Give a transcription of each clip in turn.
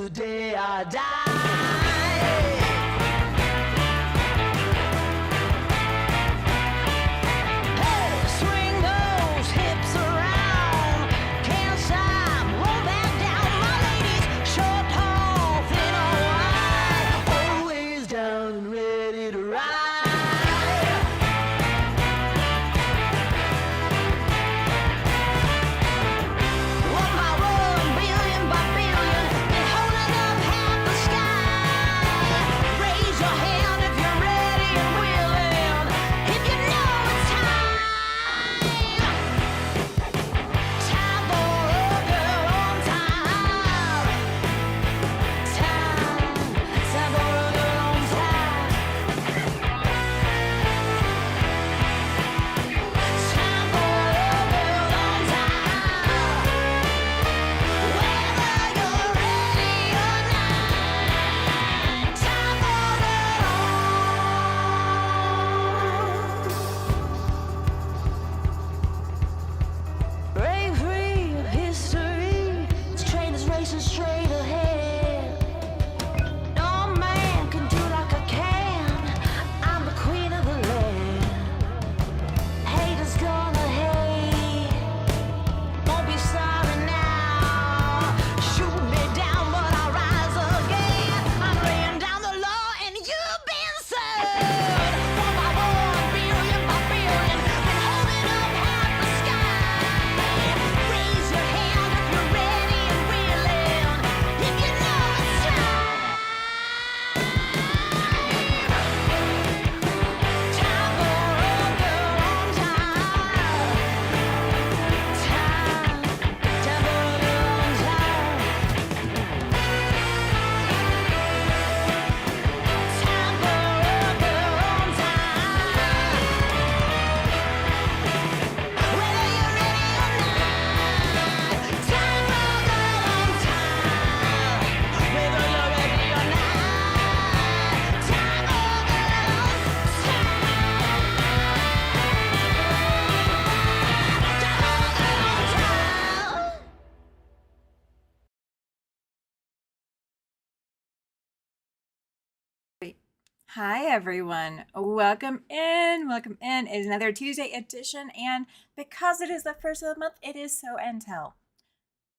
the day I die. Hi everyone, welcome in. It is another Tuesday edition, and because it is the first of the month, it is So and Tell.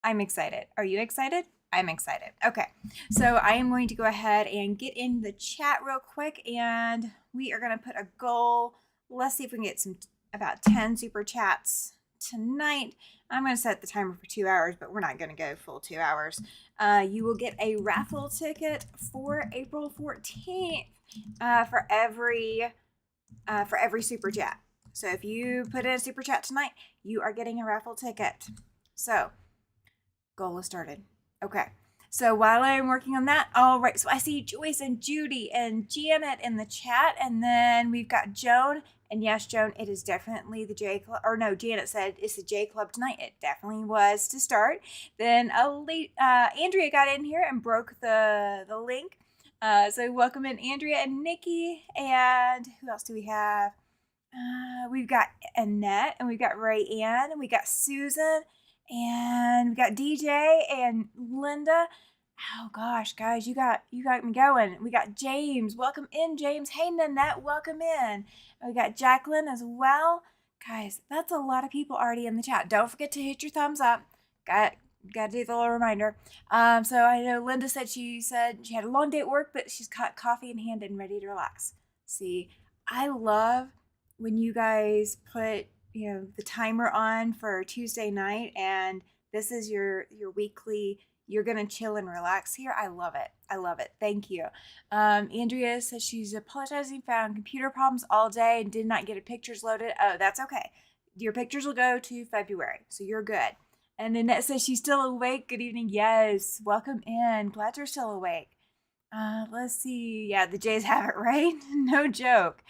I'm excited. Are you excited? I'm excited. Okay, so I am going to go ahead and get in the chat real quick, and we are going to put a goal. Let's see if we can get about 10 super chats tonight. I'm going to set the timer for 2 hours, but we're not going to go full 2 hours. You will get a raffle ticket for April 14th for every super chat. So if you put in a super chat tonight, you are getting a raffle ticket. So goal is started. Okay. So while I'm working on that, all right. So I see Joyce and Judy and Janet in the chat, and then we've got Joan. And yes, Joan, it is definitely the J Club. Or no, Janet said it's the J Club tonight. It definitely was to start. Then Andrea got in here and broke the link. So welcome in Andrea and Nikki. And who else do we have? We've got Annette, and we've got Rayanne, and we got Susan, and we got DJ and Linda. Oh gosh, guys, you got me going. We got James. Welcome in, James. Hey, Nanette, welcome in. We got Jacqueline as well. Guys, that's a lot of people already in the chat. Don't forget to hit your thumbs up. Got to do the little reminder. So I know Linda said she had a long day at work, but she's got coffee in hand and ready to relax. See, I love when you guys put the timer on for Tuesday night, and this is your weekly. You're going to chill and relax here. I love it. Thank you. Andrea says she's apologizing, found computer problems all day and did not get her pictures loaded. Oh, that's okay. Your pictures will go to February, so you're good. And Annette says she's still awake. Good evening. Yes, welcome in. Glad you're still awake. Let's see. Yeah, the Jays have it right. No joke.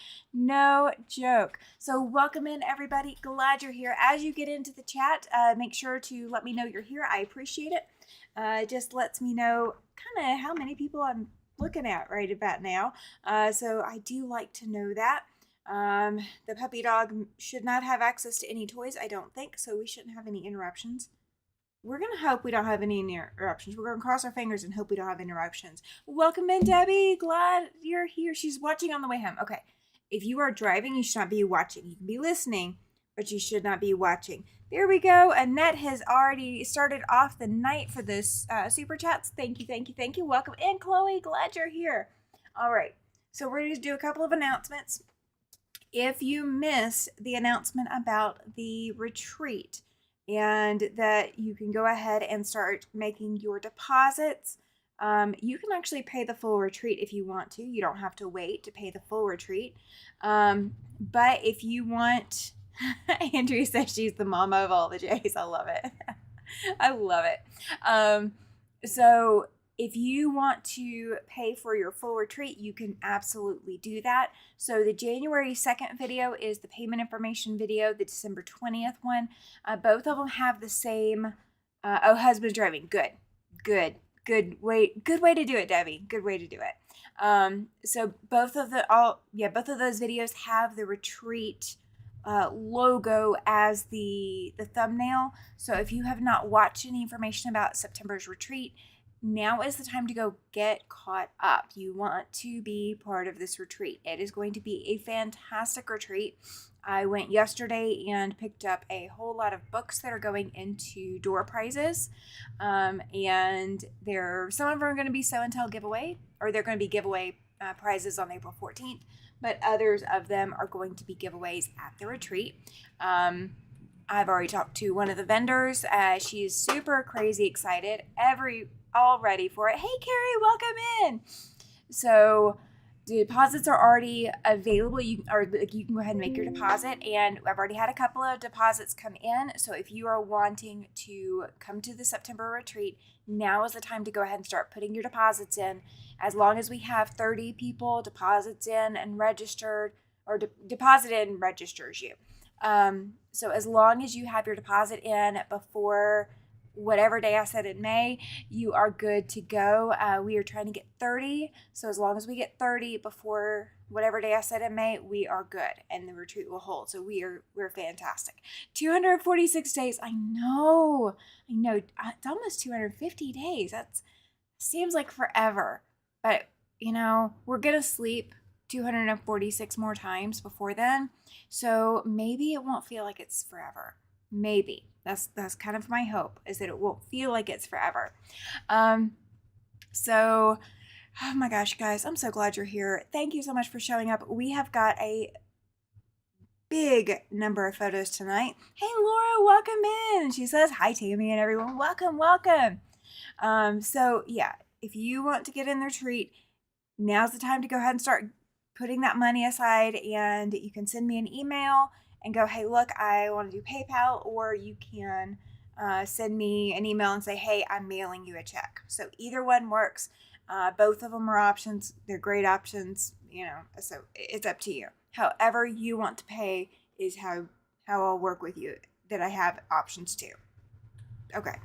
So welcome in, everybody. Glad you're here. As you get into the chat, make sure to let me know you're here. I appreciate it. It just lets me know kind of how many people I'm looking at right about now. So I do like to know that. The puppy dog should not have access to any toys, I don't think, so we shouldn't have any interruptions. we're going to hope we don't have any interruptions. We're going to cross our fingers and hope we don't have interruptions. Welcome in, Debbie. Glad you're here. She's watching on the way home. Okay. If you are driving, you should not be watching. You can be listening, but you should not be watching. There we go. Annette has already started off the night for this super chats. Thank you, thank you, thank you. Welcome in, Chloe. Glad you're here. All right. So we're going to do a couple of announcements. If you missed the announcement about the retreat and that you can go ahead and start making your deposits, you can actually pay the full retreat if you want to. You don't have to wait to pay the full retreat. But if you want... Andrea says she's the mama of all the J's. I love it. I love it. So if you want to pay for your full retreat, you can absolutely do that. So the January 2nd video is the payment information video, the December 20th one. Both of them have the same, husband's driving. Good way to do it, Debbie. Good way to do it. So both of those videos have the retreat logo as the thumbnail. So if you have not watched any information about September's retreat, now is the time to go get caught up. You want to be part of this retreat. It is going to be a fantastic retreat. I went yesterday and picked up a whole lot of books that are going into door prizes. And some of them are going to be show and tell giveaway, or they're going to be giveaway prizes on April 14th. But others of them are going to be giveaways at the retreat. I've already talked to one of the vendors. She is super crazy excited, all ready for it. Hey, Carrie, welcome in. So deposits are already available. You can go ahead and make your deposit. And I've already had a couple of deposits come in. So if you are wanting to come to the September retreat, now is the time to go ahead and start putting your deposits in. As long as we have 30 people deposits in and registered, or deposited and registers you. So as long as you have your deposit in before whatever day I said in May, you are good to go. We are trying to get 30. So as long as we get 30 before whatever day I said in May, we are good and the retreat will hold. So we're fantastic. 246 days. I know. It's almost 250 days. That seems like forever. But, we're going to sleep 246 more times before then. So maybe it won't feel like it's forever. Maybe. That's kind of my hope, is that it won't feel like it's forever. So, oh my gosh, guys, I'm so glad you're here. Thank you so much for showing up. We have got a big number of photos tonight. Hey, Laura, welcome in. She says, hi, Tammy and everyone. Welcome. So, yeah, if you want to get in the retreat, now's the time to go ahead and start putting that money aside, and you can send me an email and go, hey, look, I want to do PayPal, or you can send me an email and say, hey, I'm mailing you a check. So either one works. Both of them are options. They're great options, so it's up to you. However you want to pay is how I'll work with you, that I have options too. Okay.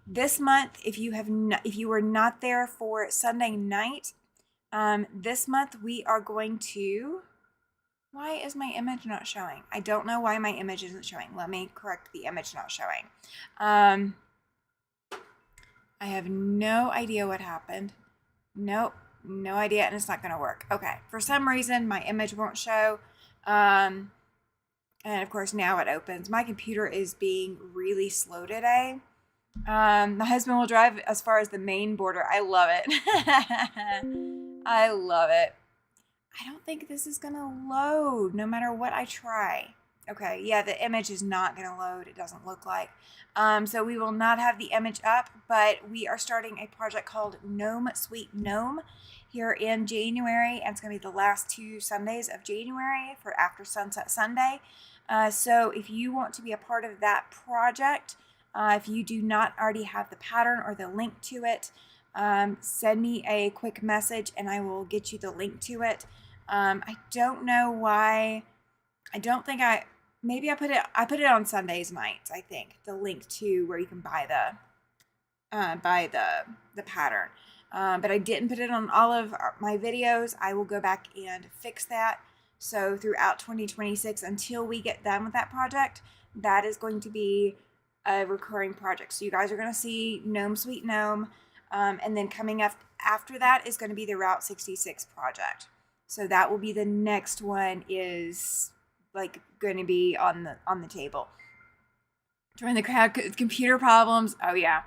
This month, if you were not there for Sunday night, this month we are going to... Why is my image not showing? I don't know why my image isn't showing. Let me correct the image not showing. I have no idea what happened. Nope, no idea, and it's not going to work. Okay, for some reason, my image won't show. And of course, now it opens. My computer is being really slow today. My husband will drive as far as the Maine border. I love it. I love it. I don't think this is going to load no matter what I try. Okay, yeah, the image is not going to load. It doesn't look like. So we will not have the image up, but we are starting a project called Gnome Sweet Gnome here in January, and it's going to be the last 2 Sundays of January for After Sunset Sunday. So if you want to be a part of that project, if you do not already have the pattern or the link to it, send me a quick message and I will get you the link to it. I don't know why. I don't think maybe I put it on Sundays nights, I think, the link to where you can buy the pattern. But I didn't put it on all of my videos. I will go back and fix that. So throughout 2026, until we get done with that project, that is going to be a recurring project. So you guys are going to see Gnome Sweet Gnome. And then coming up after that is going to be the Route 66 project. So that will be the next one, is like going to be on the table. During the crowd, computer problems. Oh yeah,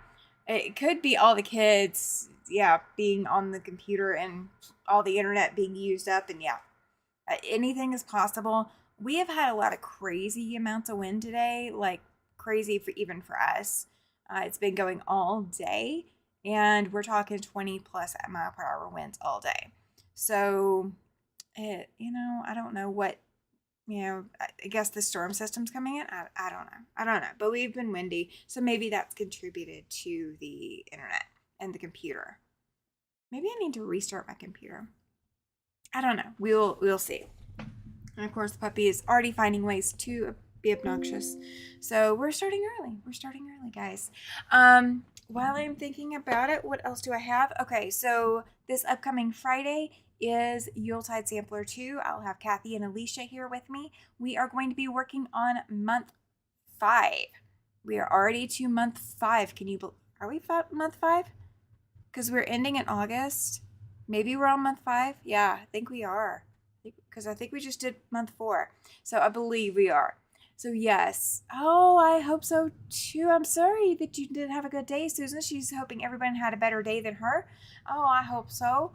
it could be all the kids, being on the computer and all the internet being used up, and anything is possible. We have had a lot of crazy amounts of wind today, like crazy even for us. It's been going all day, and we're talking 20 plus mile per hour winds all day. So, I don't know what, I guess the storm system's coming in. I don't know. But we've been windy, so maybe that's contributed to the internet and the computer. Maybe I need to restart my computer. I don't know. We'll see. And of course, the puppy is already finding ways to be obnoxious. So we're starting early. Guys. While I'm thinking about it, what else do I have? Okay, so this upcoming Friday is Yuletide Sampler 2. I'll have Kathy and Alicia here with me. We are going to be working on month 5. We are already to month 5. Are we month 5? Because we're ending in August. Maybe we're on month 5. Yeah, I think we are. Because I think we just did month 4. So I believe we are. So yes. Oh, I hope so too. I'm sorry that you didn't have a good day, Susan. She's hoping everyone had a better day than her. Oh, I hope so.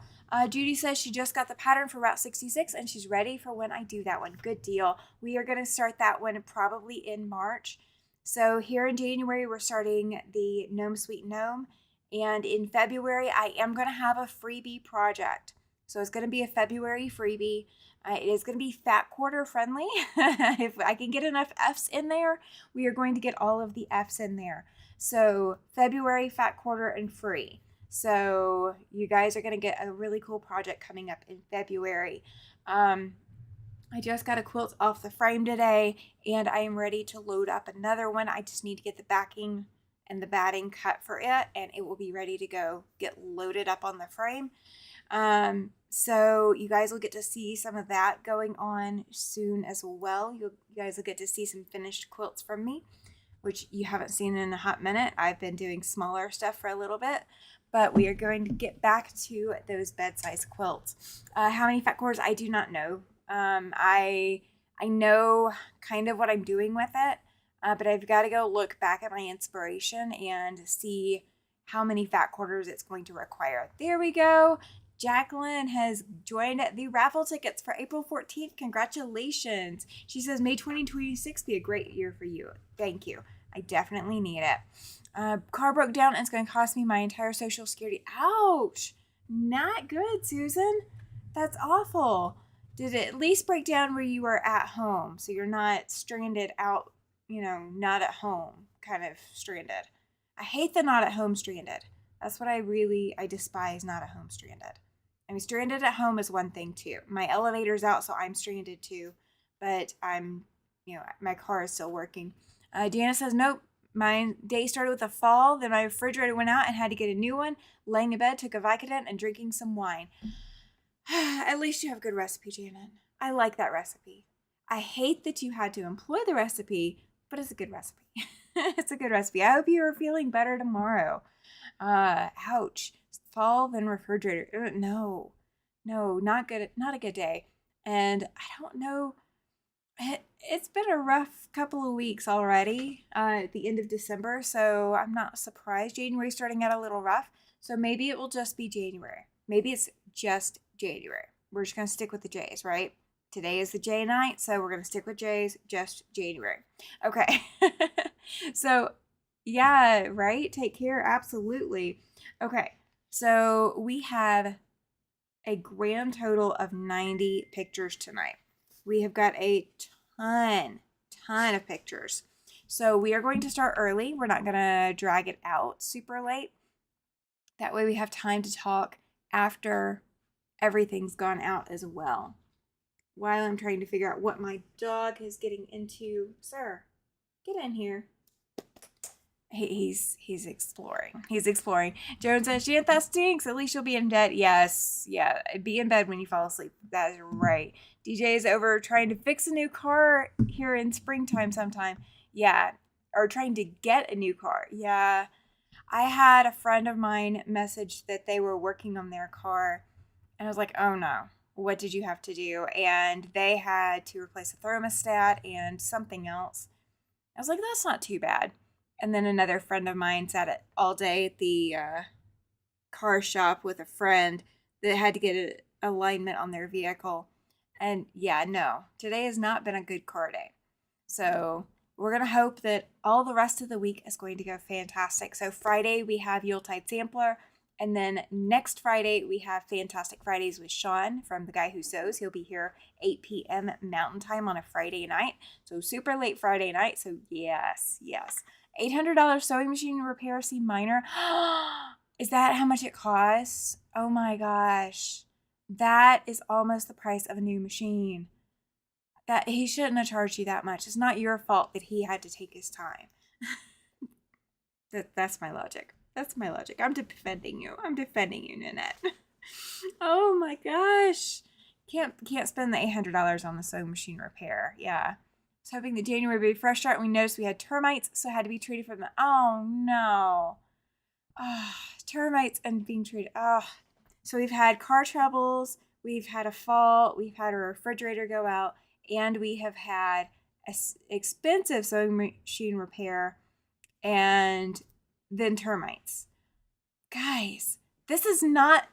Judy says she just got the pattern for Route 66 and she's ready for when I do that one. Good deal. We are going to start that one probably in March. So here in January, we're starting the Gnome Sweet Gnome. And in February, I am going to have a freebie project. So it's going to be a February freebie. It is going to be fat quarter friendly. If I can get enough F's in there, we are going to get all of the F's in there. So February, fat quarter, and free. So you guys are going to get a really cool project coming up in February. I just got a quilt off the frame today, and I am ready to load up another one. I just need to get the backing and the batting cut for it, and it will be ready to go get loaded up on the frame. So you guys will get to see some of that going on soon as well. You guys will get to see some finished quilts from me, which you haven't seen in a hot minute. I've been doing smaller stuff for a little bit, but we are going to get back to those bed-size quilts. How many fat quarters? I do not know. I know kind of what I'm doing with it, but I've got to go look back at my inspiration and see how many fat quarters it's going to require. There we go. Jacqueline has joined the raffle tickets for April 14th. Congratulations. She says, May 2026 be a great year for you. Thank you. I definitely need it. Car broke down and it's going to cost me my entire Social Security. Ouch. Not good, Susan. That's awful. Did it at least break down where you were at home? So you're not stranded out, not at home kind of stranded. I hate the not at home stranded. That's what I despise, not at home stranded. I mean, stranded at home is one thing too. My elevator's out, so I'm stranded too. But my car is still working. Deanna says, nope. My day started with a fall. Then my refrigerator went out and had to get a new one. Laying in bed, took a Vicodin and drinking some wine. At least you have a good recipe, Janet. I like that recipe. I hate that you had to employ the recipe, but it's a good recipe. It's a good recipe. I hope you are feeling better tomorrow. Ouch. Fall, then refrigerator. No, not good. Not a good day. And I don't know. It's been a rough couple of weeks already at the end of December, so I'm not surprised. January starting out a little rough, so maybe it will just be January. Maybe it's just January. We're just going to stick with the J's, right? Today is the J night, so we're going to stick with J's, just January. Okay. So, yeah, right? Take care. Absolutely. Okay. So we have a grand total of 90 pictures tonight. We have got a ton of pictures. So we are going to start early. We're not going to drag it out super late. That way we have time to talk after everything's gone out as well. While I'm trying to figure out what my dog is getting into. Sir, get in here. He's exploring. He's exploring. Joan says, Janet, that stinks. At least you'll be in bed. Yes. Yeah. Be in bed when you fall asleep. That is right. DJ is over trying to fix a new car here in springtime sometime. Yeah. or trying to get a new car. Yeah. I had a friend of mine message that they were working on their car, and I was like, oh no, what did you have to do? And they had to replace a thermostat and something else. I was like, that's not too bad. And then another friend of mine sat it all day at the car shop with a friend that had to get an alignment on their vehicle. And yeah, no, today has not been a good car day. So we're going to hope that all the rest of the week is going to go fantastic. So Friday, we have Yuletide Sampler. And then next Friday, we have Fantastic Fridays with Sean from The Guy Who Sews. He'll be here 8 p.m. Mountain Time on a Friday night. So super late Friday night. So yes. $800 sewing machine repair C minor. Is that how much it costs? Oh my gosh. That is almost the price of a new machine. That he shouldn't have charged you that much. It's not your fault that he had to take his time. That's my logic. That's my logic. I'm defending you. Nanette. Oh my gosh. Can't spend the $800 on the sewing machine repair. Yeah. I was hoping that January would be a fresh start. We noticed we had termites, so I had to be treated for them. Oh no. Termites and being treated. So we've had car troubles. We've had a fall. We've had a refrigerator go out. And we have had expensive sewing machine repair and then termites. Guys, this is not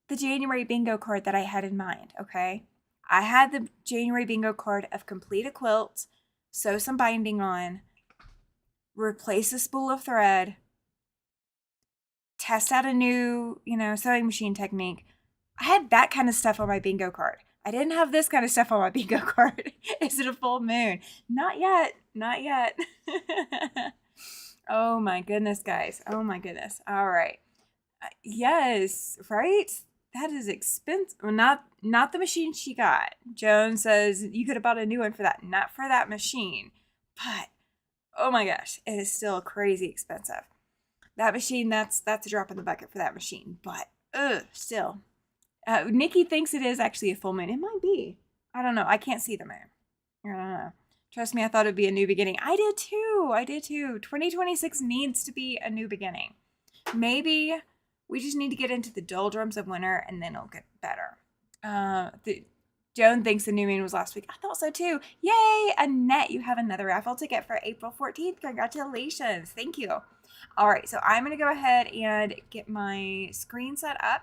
the January bingo card that I had in mind, okay? I had the January bingo card of complete a quilt, sew some binding on, replace a spool of thread, test out a new, sewing machine technique. I had that kind of stuff on my bingo card. I didn't have this kind of stuff on my bingo card. Is it a full moon? Not yet. Oh my goodness, guys. Oh my goodness. All right. Yes, right? That is expensive. Well, not the machine she got. Joan says you could have bought a new one for that. Not for that machine. But, oh my gosh, it is still crazy expensive. That machine, that's a drop in the bucket for that machine. But, still. Nikki thinks it is actually a full moon. It might be. I don't know. I can't see the moon. I don't know. Trust me, I thought it would be a new beginning. I did too. 2026 needs to be a new beginning. Maybe we just need to get into the doldrums of winter and then it'll get better. Joan thinks the new moon was last week. I thought so too. Yay! Annette, you have another raffle ticket for April 14th. Congratulations. Thank you. All right, so I'm going to go ahead and get my screen set up.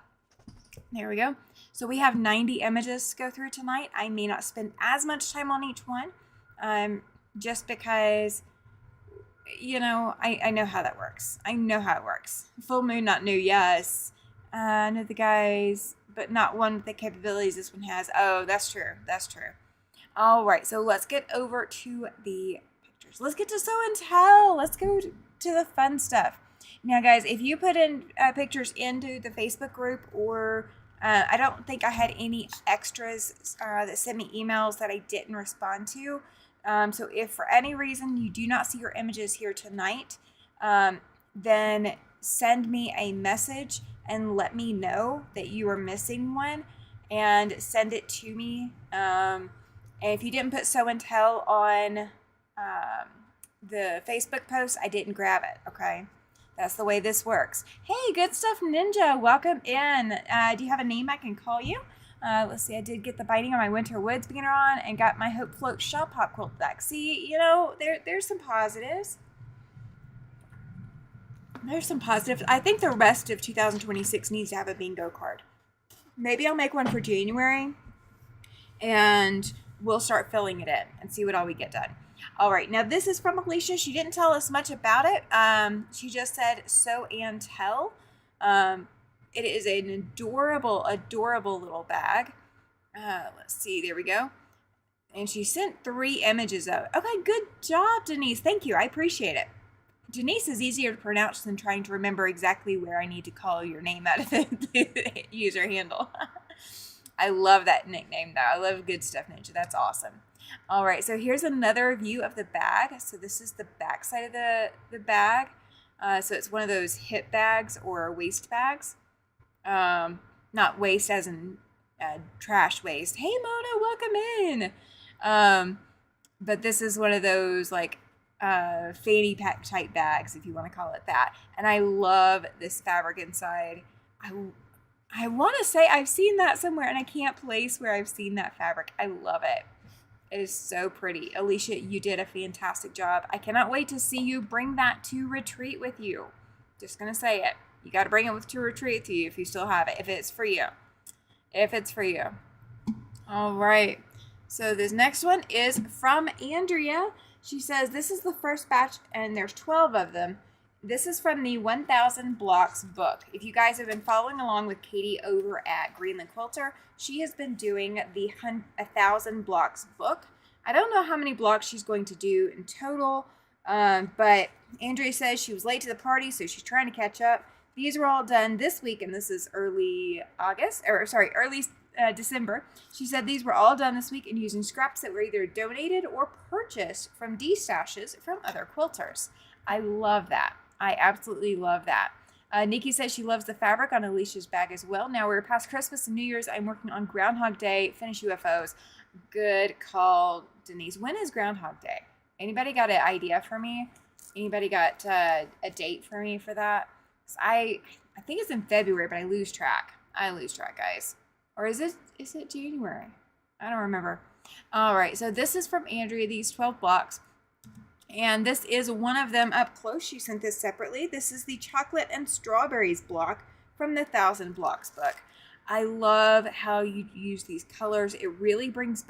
There we go. So we have 90 images to go through tonight. I may not spend as much time on each one, just because, I know how that works. I know how it works. Full moon, not new, yes. I know the guys, but not one with the capabilities this one has. Oh, that's true. All right, so let's get over to the pictures. Let's get to show and tell. Let's go to the fun stuff. Now, guys, if you put in pictures into the Facebook group, or I don't think I had any extras that sent me emails that I didn't respond to. So if for any reason you do not see your images here tonight, then send me a message and let me know that you are missing one and send it to me. And if you didn't put show and tell on the Facebook post, I didn't grab it, okay? That's the way this works. Hey, Good Stuff Ninja, welcome in. Do you have a name I can call you? Let's see, I did get the binding on my Winter Woods beginner on and got my Hope Float Shell Pop quilt back. See, there's some positives. There's some positives. I think the rest of 2026 needs to have a bingo card. Maybe I'll make one for January and we'll start filling it in and see what all we get done. All right, now this is from Alicia. She didn't tell us much about it. She just said sew and tell. It is an adorable little bag. Let's see, there we go. And she sent 3 images of it. Okay, good job, Denise. Thank you, I appreciate it. Denise is easier to pronounce than trying to remember exactly where I need to call your name out of the user handle. I love that nickname, though. I love Good Stuff Ninja. That's awesome. All right, so here's another view of the bag. So this is the back side of the bag. So it's one of those hip bags or waist bags. Not waste as in trash waste. Hey, Mona, welcome in. But this is one of those like fanny pack type bags, if you want to call it that. And I love this fabric inside. I want to say I've seen that somewhere, and I can't place where I've seen that fabric. I love it. It is so pretty. Alicia, you did a fantastic job. I cannot wait to see you bring that to retreat with you. Just going to say it. You got to bring it to retreat with you if you still have it, if it's for you. If it's for you. All right. So this next one is from Andrea. She says, this is the first batch, and there's 12 of them. This is from the 1000 Blocks book. If you guys have been following along with Katie over at Greenland Quilter, she has been doing the 1000 Blocks book. I don't know how many blocks she's going to do in total, but Andrea says she was late to the party, so she's trying to catch up. These were all done this week, and this is early December. She said these were all done this week and using scraps that were either donated or purchased from D-stashes from other quilters. I love that. I absolutely love that. Nikki says she loves the fabric on Alicia's bag as well. Now we're past Christmas and New Year's. I'm working on Groundhog Day, finish UFOs. Good call, Denise. When is Groundhog Day? Anybody got an idea for me? Anybody got a date for me for that? I think it's in February, but I lose track. Guys. Or is it January? I don't remember. All right, so this is from Andrea, these 12 blocks. And this is one of them up close. She sent this separately. This is the chocolate and strawberries block from the 1000 Blocks book. I love how you use these colors. It really brings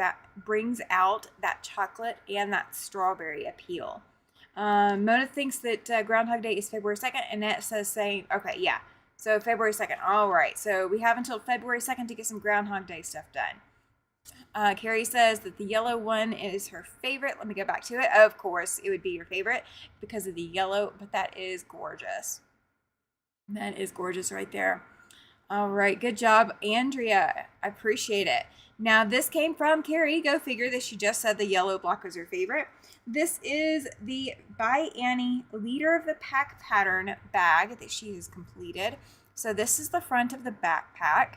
out that chocolate and that strawberry appeal. Mona thinks that Groundhog Day is February 2nd, and that says saying, okay, yeah. So February 2nd. All right. So we have until February 2nd to get some Groundhog Day stuff done. Carrie says that the yellow one is her favorite. Let me go back to it. Of course, it would be your favorite because of the yellow, but that is gorgeous. That is gorgeous right there. All right. Good job, Andrea. I appreciate it. Now, this came from Carrie. Go figure that she just said the yellow block was her favorite. This is the by Annie Leader of the Pack pattern bag that she has completed. So this is the front of the backpack.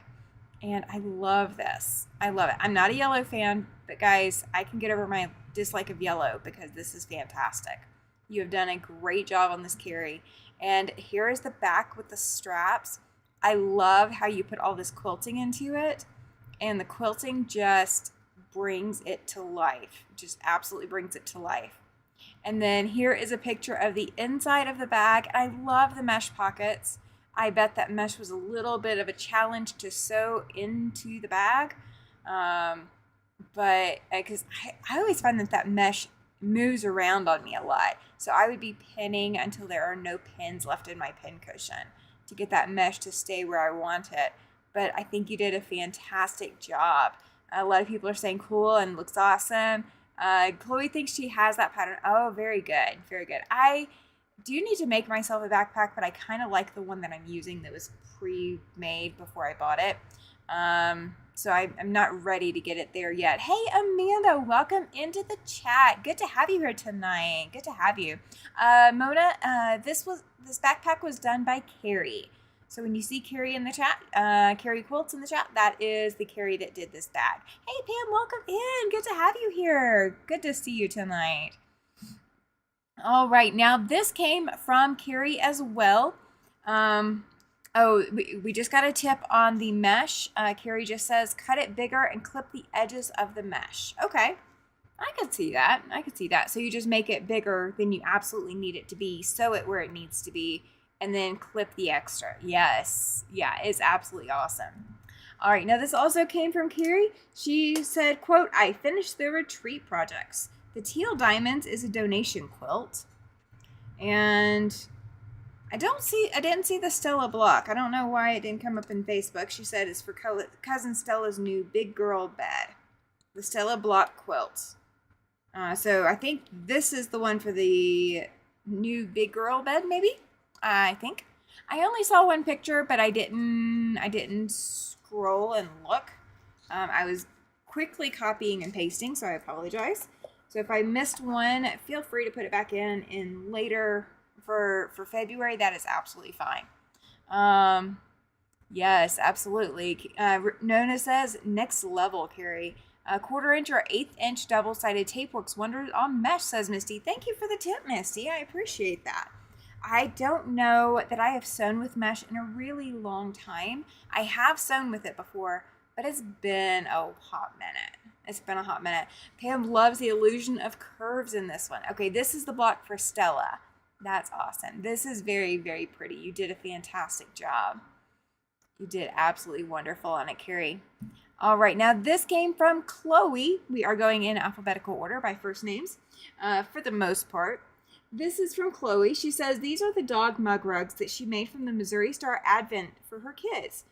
And I love this. I love it. I'm not a yellow fan, but guys, I can get over my dislike of yellow because this is fantastic. You have done a great job on this, Carrie. And here is the back with the straps. I love how you put all this quilting into it. And the quilting just brings it to life. Just absolutely brings it to life. And then here is a picture of the inside of the bag. I love the mesh pockets. I bet that mesh was a little bit of a challenge to sew into the bag. But because I always find that mesh moves around on me a lot. So I would be pinning until there are no pins left in my pin cushion to get that mesh to stay where I want it. But I think you did a fantastic job. A lot of people are saying cool and looks awesome. Chloe thinks she has that pattern. Oh, very good. Very good. I do need to make myself a backpack, but I kind of like the one that I'm using that was pre-made before I bought it. So I'm not ready to get it there yet. Hey, Amanda, welcome into the chat. Good to have you here tonight. Good to have you. Mona, this backpack was done by Carrie. So when you see Carrie in the chat, Carrie Quilts in the chat, that is the Carrie that did this bag. Hey, Pam, welcome in. Good to have you here. Good to see you tonight. All right, now this came from Carrie as well. We just got a tip on the mesh. Carrie just says, cut it bigger and clip the edges of the mesh. Okay, I could see that. So you just make it bigger than you absolutely need it to be, sew it where it needs to be, and then clip the extra. Yes, yeah, it's absolutely awesome. All right, now this also came from Carrie. She said, quote, I finished the retreat projects. The Teal Diamonds is a donation quilt. And I didn't see the Stella block. I don't know why it didn't come up in Facebook. She said it's for cousin Stella's new big girl bed. The Stella block quilt. So I think this is the one for the new big girl bed, maybe? I think. I only saw one picture, but I didn't scroll and look. I was quickly copying and pasting, so I apologize. So if I missed one, feel free to put it back in later for February. That is absolutely fine. Yes, absolutely. Nona says, next level, Carrie. A 1/4 inch or 1/8 inch double-sided tape works wonders on mesh, says Misty. Thank you for the tip, Misty. I appreciate that. I don't know that I have sewn with mesh in a really long time. I have sewn with it before, but it's been a hot minute. It's been a hot minute. Pam loves the illusion of curves in this one. Okay, this is the block for Stella. That's awesome. This is very, very pretty. You did a fantastic job. You did absolutely wonderful on it, Carrie. All right, now this came from Chloe. We are going in alphabetical order by first names for the most part. This is from Chloe. She says, these are the dog mug rugs that she made from the Missouri Star Advent for her kids.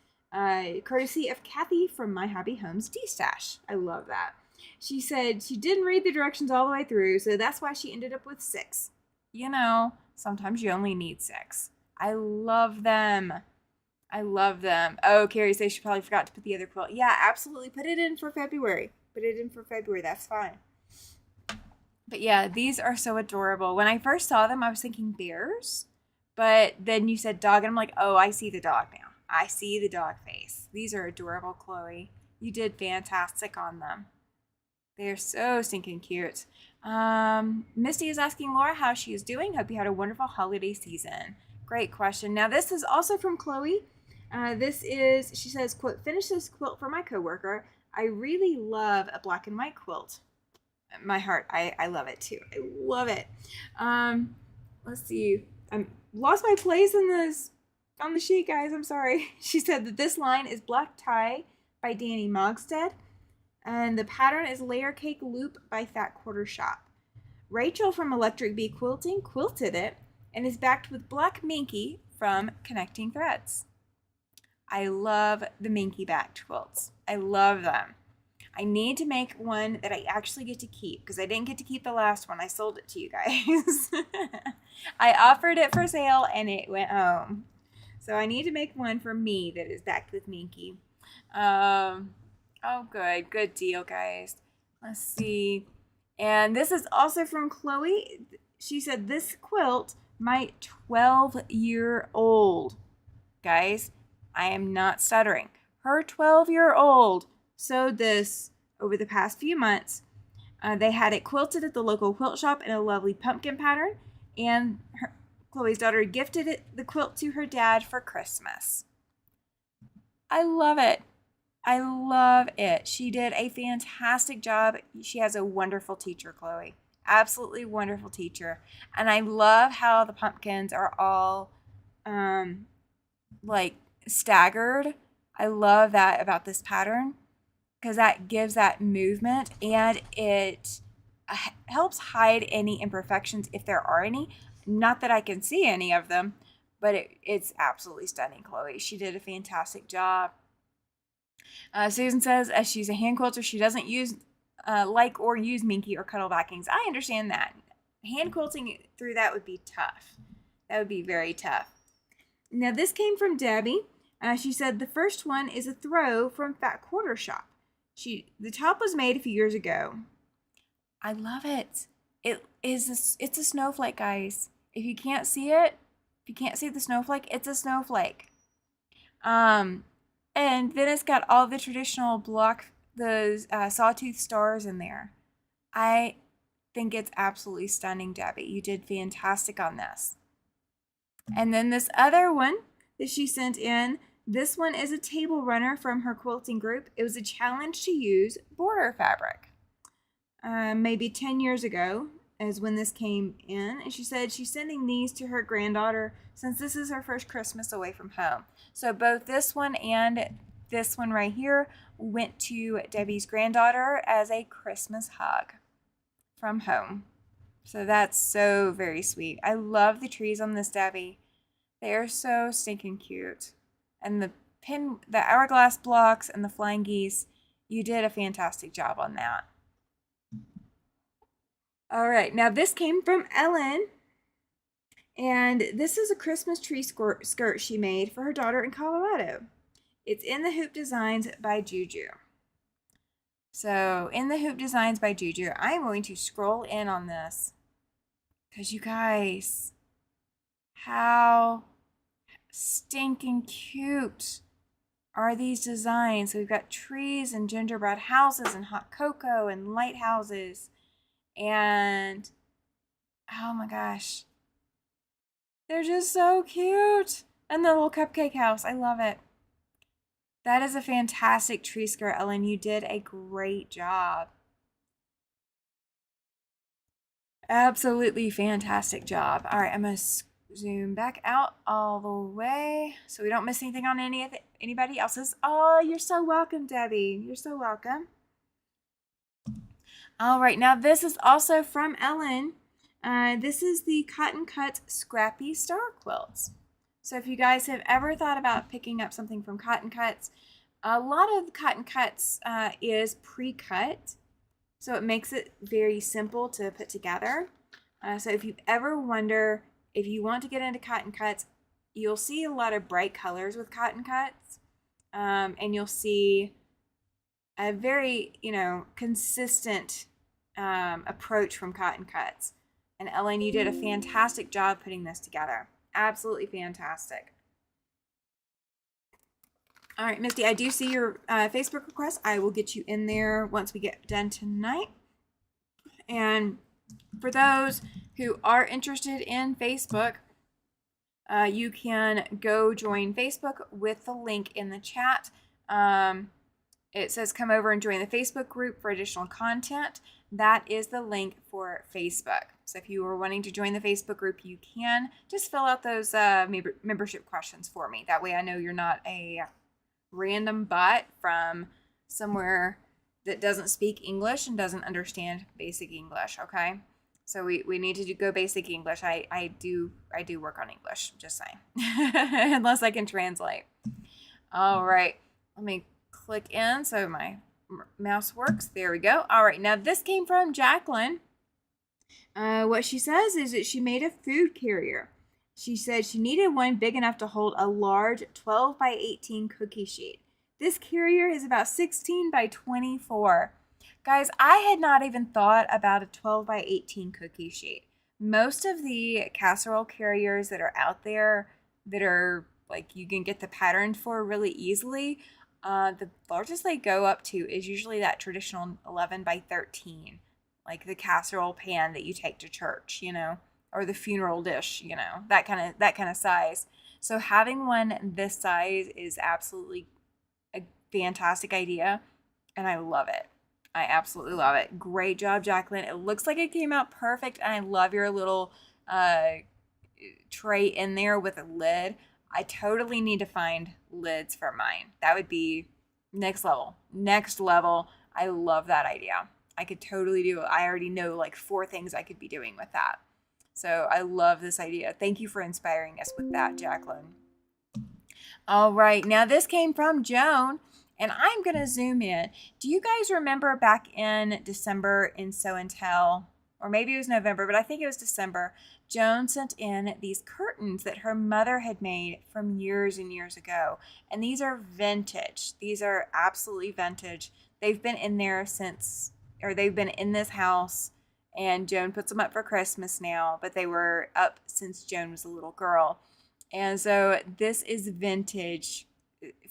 Courtesy of Kathy from My Happy Homes D-Stash. I love that. She said she didn't read the directions all the way through, so that's why she ended up with 6. You know, sometimes you only need 6. I love them. I love them. Oh, Carrie says she probably forgot to put the other quilt. Yeah, absolutely. Put it in for February. Put it in for February. That's fine. But yeah, these are so adorable. When I first saw them, I was thinking bears. But then you said dog, and I'm like, oh, I see the dog now. I see the dog face. These are adorable, Chloe. You did fantastic on them. They're so stinking cute. Misty is asking Laura how she is doing. Hope you had a wonderful holiday season. Great question. Now, this is also from Chloe. She says, quote, finish this quilt for my coworker. I really love a black and white quilt. My heart, I love it too. I love it. Let's see. I lost my place on the sheet, guys. I'm sorry. She said that this line is Black Tie by Danny Mogstead. And the pattern is Layer Cake Loop by Fat Quarter Shop. Rachel from Electric Bee Quilting quilted it and is backed with Black Minky from Connecting Threads. I love the Minky backed quilts. I love them. I need to make one that I actually get to keep because I didn't get to keep the last one. I sold it to you guys. I offered it for sale and it went home. So I need to make one for me that is backed with Minky. Oh, good. Good deal, guys. Let's see. And this is also from Chloe. She said, this quilt, my 12-year-old. Guys, I am not stuttering. Her 12-year-old sewed this over the past few months. They had it quilted at the local quilt shop in a lovely pumpkin pattern. And Chloe's daughter gifted the quilt to her dad for Christmas. I love it. I love it. She did a fantastic job. She has a wonderful teacher, Chloe. Absolutely wonderful teacher. And I love how the pumpkins are all like staggered. I love that about this pattern because that gives that movement and it helps hide any imperfections if there are any. Not that I can see any of them, but it's absolutely stunning, Chloe. She did a fantastic job. Susan says, as she's a hand quilter, she doesn't use use Minky or cuddle backings. I understand that. Hand quilting through that would be tough. That would be very tough. Now, this came from Debbie. She said, the first one is a throw from Fat Quarter Shop. The top was made a few years ago. I love it. It's a snowflake, guys. If you can't see it, if you can't see the snowflake, it's a snowflake. And then it's got all the traditional sawtooth stars in there. I think it's absolutely stunning, Debbie. You did fantastic on this. And then this other one that she sent in, this one is a table runner from her quilting group. It was a challenge to use border fabric. Maybe 10 years ago is when this came in. And she said she's sending these to her granddaughter since this is her first Christmas away from home. So both this one and this one right here went to Debbie's granddaughter as a Christmas hug from home. So that's so very sweet. I love the trees on this, Debbie. They are so stinking cute. And the hourglass blocks and the flying geese, you did a fantastic job on that. All right, now this came from Ellen. And this is a Christmas tree skirt she made for her daughter in Colorado. It's in the Hoop Designs by Juju. So in the Hoop Designs by Juju, I'm going to scroll in on this. Because you guys, how stinking cute are these designs. So we've got trees and gingerbread houses and hot cocoa and lighthouses. And oh my gosh, they're just so cute. And the little cupcake house, I love it. That is a fantastic tree skirt, Ellen. You did a great job. Absolutely fantastic job. All right, I'm going to zoom back out all the way so we don't miss anything on anybody else's. Oh, you're so welcome, Debbie. You're so welcome. All right, now this is also from Ellen. This is the Cotton Cuts Scrappy Star Quilts. So if you guys have ever thought about picking up something from Cotton Cuts, a lot of Cotton Cuts is pre-cut. So it makes it very simple to put together. So if you ever wonder if you want to get into Cotton Cuts, you'll see a lot of bright colors with Cotton Cuts. And you'll see a very, consistent approach from Cotton Cuts. And Ellen, you did a fantastic job putting this together. Absolutely fantastic. All right, Misty, I do see your Facebook request. I will get you in there once we get done tonight. And for those who are interested in Facebook, you can go join Facebook with the link in the chat. It says come over and join the Facebook group for additional content. That is the link for Facebook. So if you are wanting to join the Facebook group, you can just fill out those membership questions for me. That way I know you're not a random bot from somewhere that doesn't speak English and doesn't understand basic English, okay? So we need to go basic English. I do work on English, just saying. Unless I can translate. All right, let me click in so my mouse works. There we go. All right, now this came from Jacqueline. What she says is that she made a food carrier. She said she needed one big enough to hold a large 12 by 18 cookie sheet. This carrier is about 16 by 24. Guys, I had not even thought about a 12 by 18 cookie sheet. Most of the casserole carriers that are out there that are like you can get the pattern for really easily, the largest they go up to is usually that traditional 11 by 13, like the casserole pan that you take to church, or the funeral dish, that kind of size. So having one this size is absolutely a fantastic idea, and I love it. I absolutely love it. Great job, Jacqueline. It looks like it came out perfect, and I love your little tray in there with a lid. I totally need to find lids for mine. That would be next level. Next level. I love that idea. I could totally do it. I already know like 4 things I could be doing with that. So I love this idea. Thank you for inspiring us with that, Jacqueline. All right, now this came from Joan, and I'm going to zoom in. Do you guys remember back in December in Show and Tell, or maybe it was November, but I think it was December, Joan sent in these curtains that her mother had made from years and years ago. And these are vintage. These are absolutely vintage. They've been in there since, or they've been in this house, and Joan puts them up for Christmas now, but they were up since Joan was a little girl. And so this is vintage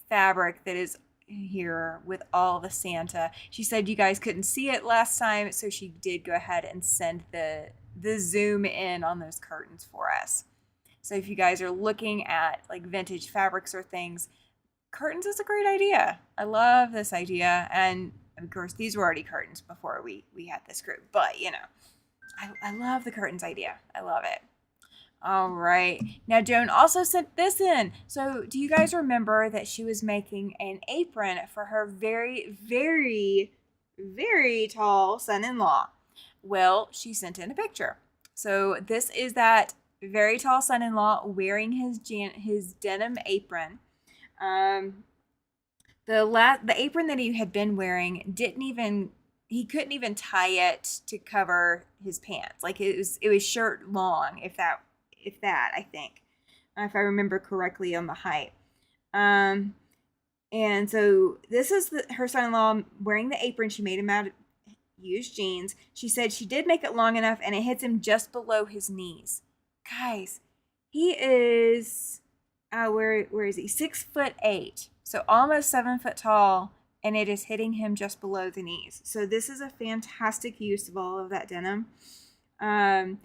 fabric that is here with all the Santa. She said you guys couldn't see it last time, so she did go ahead and send the zoom in on those curtains for us. So if you guys are looking at like vintage fabrics or things, curtains is a great idea. I love this idea. And of course, these were already curtains before we had this group, but I love the curtains idea. I love it. All right. Now, Joan also sent this in. So do you guys remember that she was making an apron for her very, very, very tall son-in-law? Well, she sent in a picture. So this is that very tall son-in-law wearing his denim apron. The apron that he had been wearing he couldn't even tie it to cover his pants. Like it was shirt long, if that I think, if I remember correctly on the height. And so this is her son-in-law wearing the apron. She made him out of used jeans. She said she did make it long enough, and it hits him just below his knees. Guys, he is where is he? 6'8". So almost 7 foot tall, and it is hitting him just below the knees. So this is a fantastic use of all of that denim. And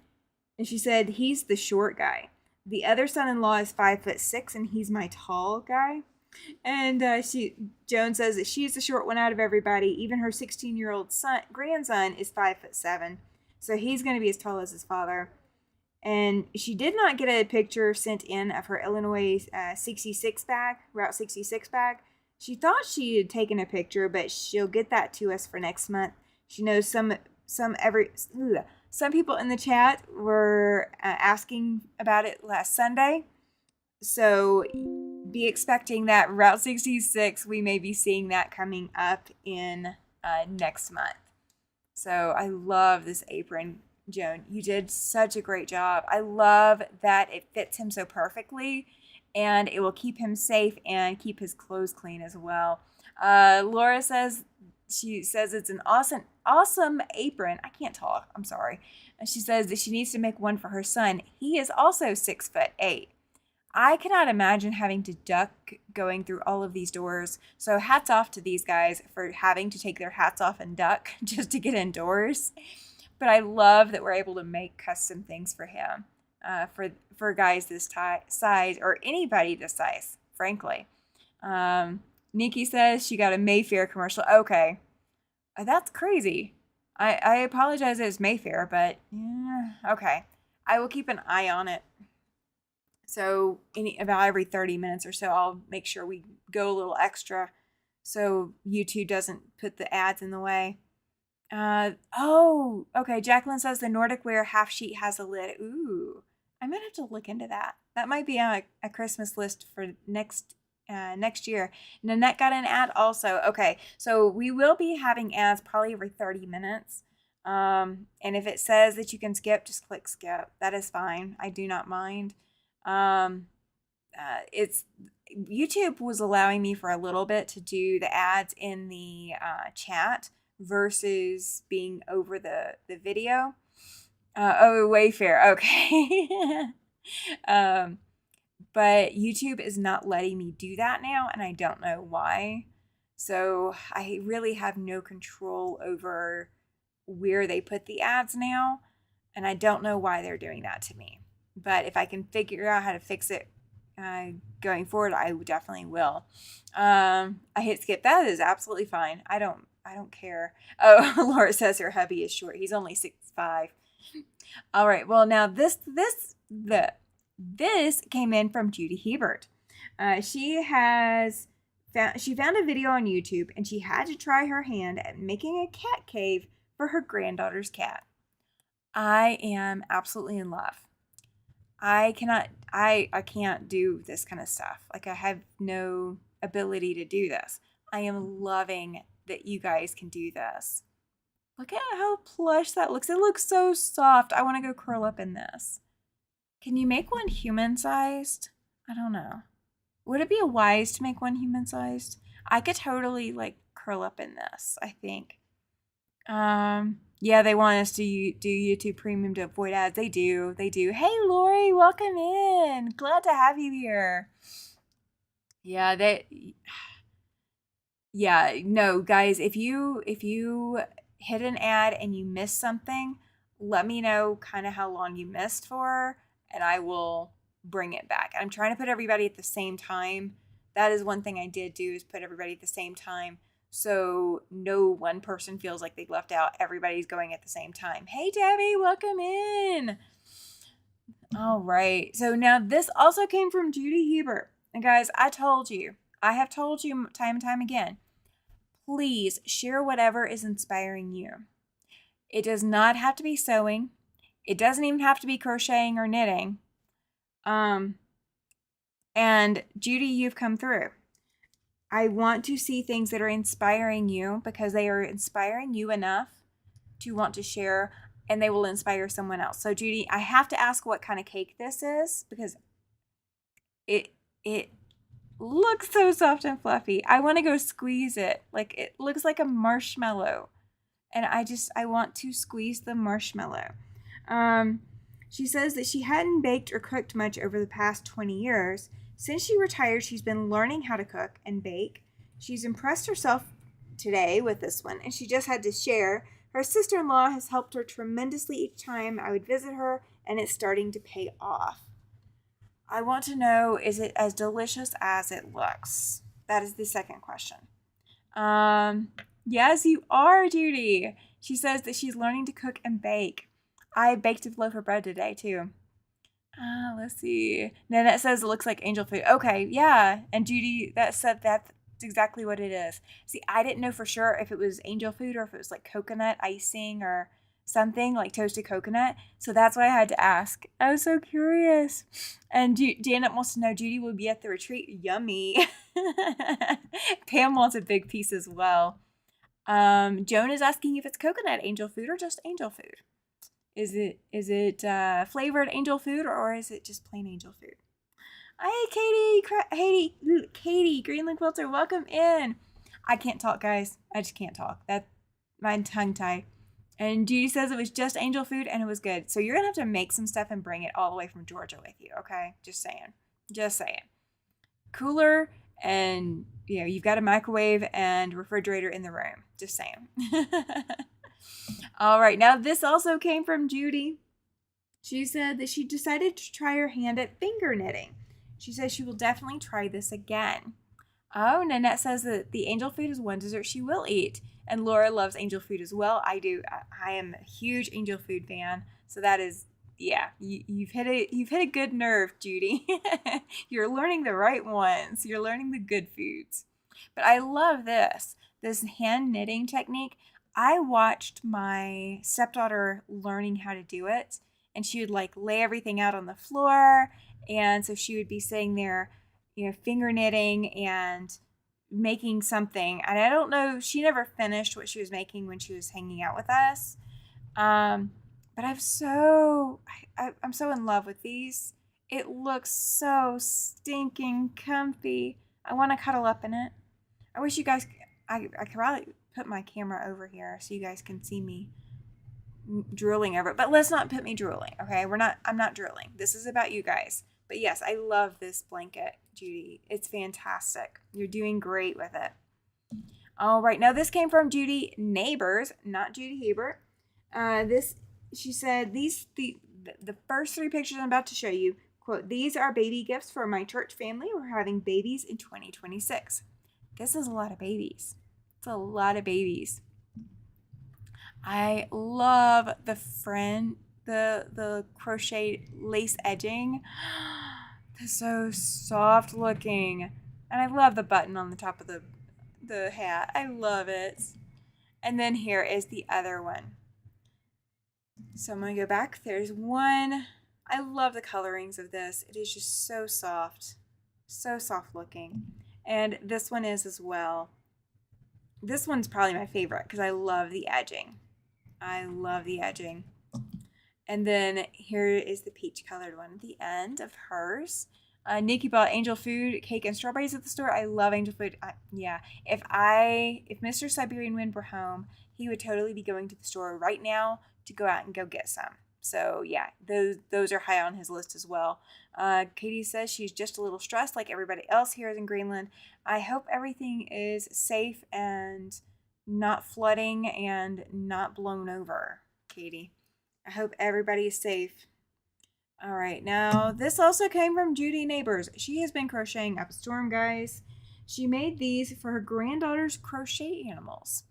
she said he's the short guy. The other son-in-law is 5'6", and he's my tall guy. And Joan says that she's the short one out of everybody. Even her 16-year-old grandson is 5'7", so he's going to be as tall as his father. And she did not get a picture sent in of her Illinois 66 bag, Route 66 bag. She thought she had taken a picture, but she'll get that to us for next month. She knows some people in the chat were asking about it last Sunday. So be expecting that Route 66. We may be seeing that coming up in next month. So I love this apron, Joan. You did such a great job. I love that it fits him so perfectly, and it will keep him safe and keep his clothes clean as well. Laura says, she says it's an awesome apron. I can't talk. I'm sorry. She says that she needs to make one for her son. He is also 6'8". I cannot imagine having to duck going through all of these doors. So hats off to these guys for having to take their hats off and duck just to get indoors. But I love that we're able to make custom things for him, for guys this size, or anybody this size, frankly. Nikki says she got a Mayfair commercial. Okay, that's crazy. I apologize that it's Mayfair, but yeah, okay. I will keep an eye on it. So about every 30 minutes or so, I'll make sure we go a little extra so YouTube doesn't put the ads in the way. Okay. Jacqueline says the Nordic Wear half sheet has a lid. Ooh, I might have to look into that. That might be on a Christmas list for next year. Nanette got an ad also. Okay, so we will be having ads probably every 30 minutes. And if it says that you can skip, just click skip. That is fine. I do not mind. It's YouTube was allowing me for a little bit to do the ads in the chat versus being over the video. Wayfair, okay. But YouTube is not letting me do that now, and I don't know why. So I really have no control over where they put the ads now, and I don't know why they're doing that to me. But if I can figure out how to fix it going forward, I definitely will. I hit skip. That is absolutely fine. I don't care. Oh, Laura says her hubby is short. He's only 6'5". All right. Well, now this came in from Judy Hebert. She found a video on YouTube, and she had to try her hand at making a cat cave for her granddaughter's cat. I am absolutely in love. I can't do this kind of stuff. Like, I have no ability to do this. I am loving that you guys can do this. Look at how plush that looks. It looks so soft. I want to go curl up in this. Can you make one human-sized? I don't know. Would it be wise to make one human-sized? I could totally, like, curl up in this, I think. Yeah, they want us to do YouTube Premium to avoid ads. They do. Hey, Lori, welcome in. Glad to have you here. No, guys, if you hit an ad and you miss something, let me know kind of how long you missed for, and I will bring it back. I'm trying to put everybody at the same time. That is one thing I did do, is put everybody at the same time, so no one person feels like they left out. Everybody's going at the same time. Hey, Debbie, welcome in. All right. So now this also came from Judy Hebert. And guys, I have told you time and time again, please share whatever is inspiring you. It does not have to be sewing. It doesn't even have to be crocheting or knitting. And Judy, you've come through. I want to see things that are inspiring you, because they are inspiring you enough to want to share, and they will inspire someone else. So Judy, I have to ask what kind of cake this is, because it looks so soft and fluffy. I want to go squeeze it. Like, it looks like a marshmallow, and I want to squeeze the marshmallow. She says that she hadn't baked or cooked much over the past 20 years. Since she retired, she's been learning how to cook and bake. She's impressed herself today with this one, and she just had to share. Her sister-in-law has helped her tremendously each time I would visit her, and it's starting to pay off. I want to know, is it as delicious as it looks? That is the second question. Yes, you are, Judy. She says that she's learning to cook and bake. I baked a loaf of bread today, too. Let's see. Nanette says it looks like angel food. Okay, yeah. And Judy, that said that's exactly what it is. See, I didn't know for sure if it was angel food or if it was like coconut icing or something like toasted coconut. So that's why I had to ask. I was so curious. And Janet wants to know, Judy will be at the retreat. Yummy. Pam wants a big piece as well. Joan is asking if it's coconut angel food or just angel food. Is it flavored angel food or is it just plain angel food? Hey, Katie, Greenland Quilter, welcome in. I can't talk, guys. I just can't talk. That's my tongue tie. And Judy says it was just angel food and it was good. So you're going to have to make some stuff and bring it all the way from Georgia with you, okay? Just saying. Just saying. Cooler and, you've got a microwave and refrigerator in the room. Just saying. All right. Now, this also came from Judy. She said that she decided to try her hand at finger knitting. She says she will definitely try this again. Oh, Nanette says that the angel food is one dessert she will eat. And Laura loves angel food as well. I do. I am a huge angel food fan. So that is, you've hit a good nerve, Judy. You're learning the right ones. You're learning the good foods. But I love this hand knitting technique. I watched my stepdaughter learning how to do it. And she would like lay everything out on the floor. And so she would be sitting there, finger knitting and making something. And I don't know, she never finished what she was making when she was hanging out with us. But I'm so in love with these. It looks so stinking comfy. I want to cuddle up in it. I wish you guys, I could probably put my camera over here so you guys can see me drooling over it. But let's not put me drooling, okay? I'm not drooling. This is about you guys. But yes, I love this blanket, Judy. It's fantastic. You're doing great with it. All right, now this came from Judy Neighbors, not Judy Hebert. She said, the first three pictures I'm about to show you, quote, "These are baby gifts for my church family. We're having babies in 2026. This is a lot of babies. It's a lot of babies. I love the crochet lace edging. They're so soft looking. And I love the button on the top of the hat. I love it. And then here is the other one. So I'm going to go back. There's one. I love the colorings of this. It is just so soft. So soft looking. And this one is as well. This one's probably my favorite because I love the edging. I love the edging. And then here is the peach colored one at the end of hers. Nikki bought angel food, cake, and strawberries at the store. I love angel food. If Mr. Siberian Wind were home, he would totally be going to the store right now to go out and go get some. So yeah, those are high on his list as well. Katie says she's just a little stressed like everybody else here in Greenland. I hope everything is safe and not flooding and not blown over, Katie. I hope everybody is safe. All right, now this also came from Judy Neighbors. She has been crocheting up a storm, guys. She made these for her granddaughter's crochet animals.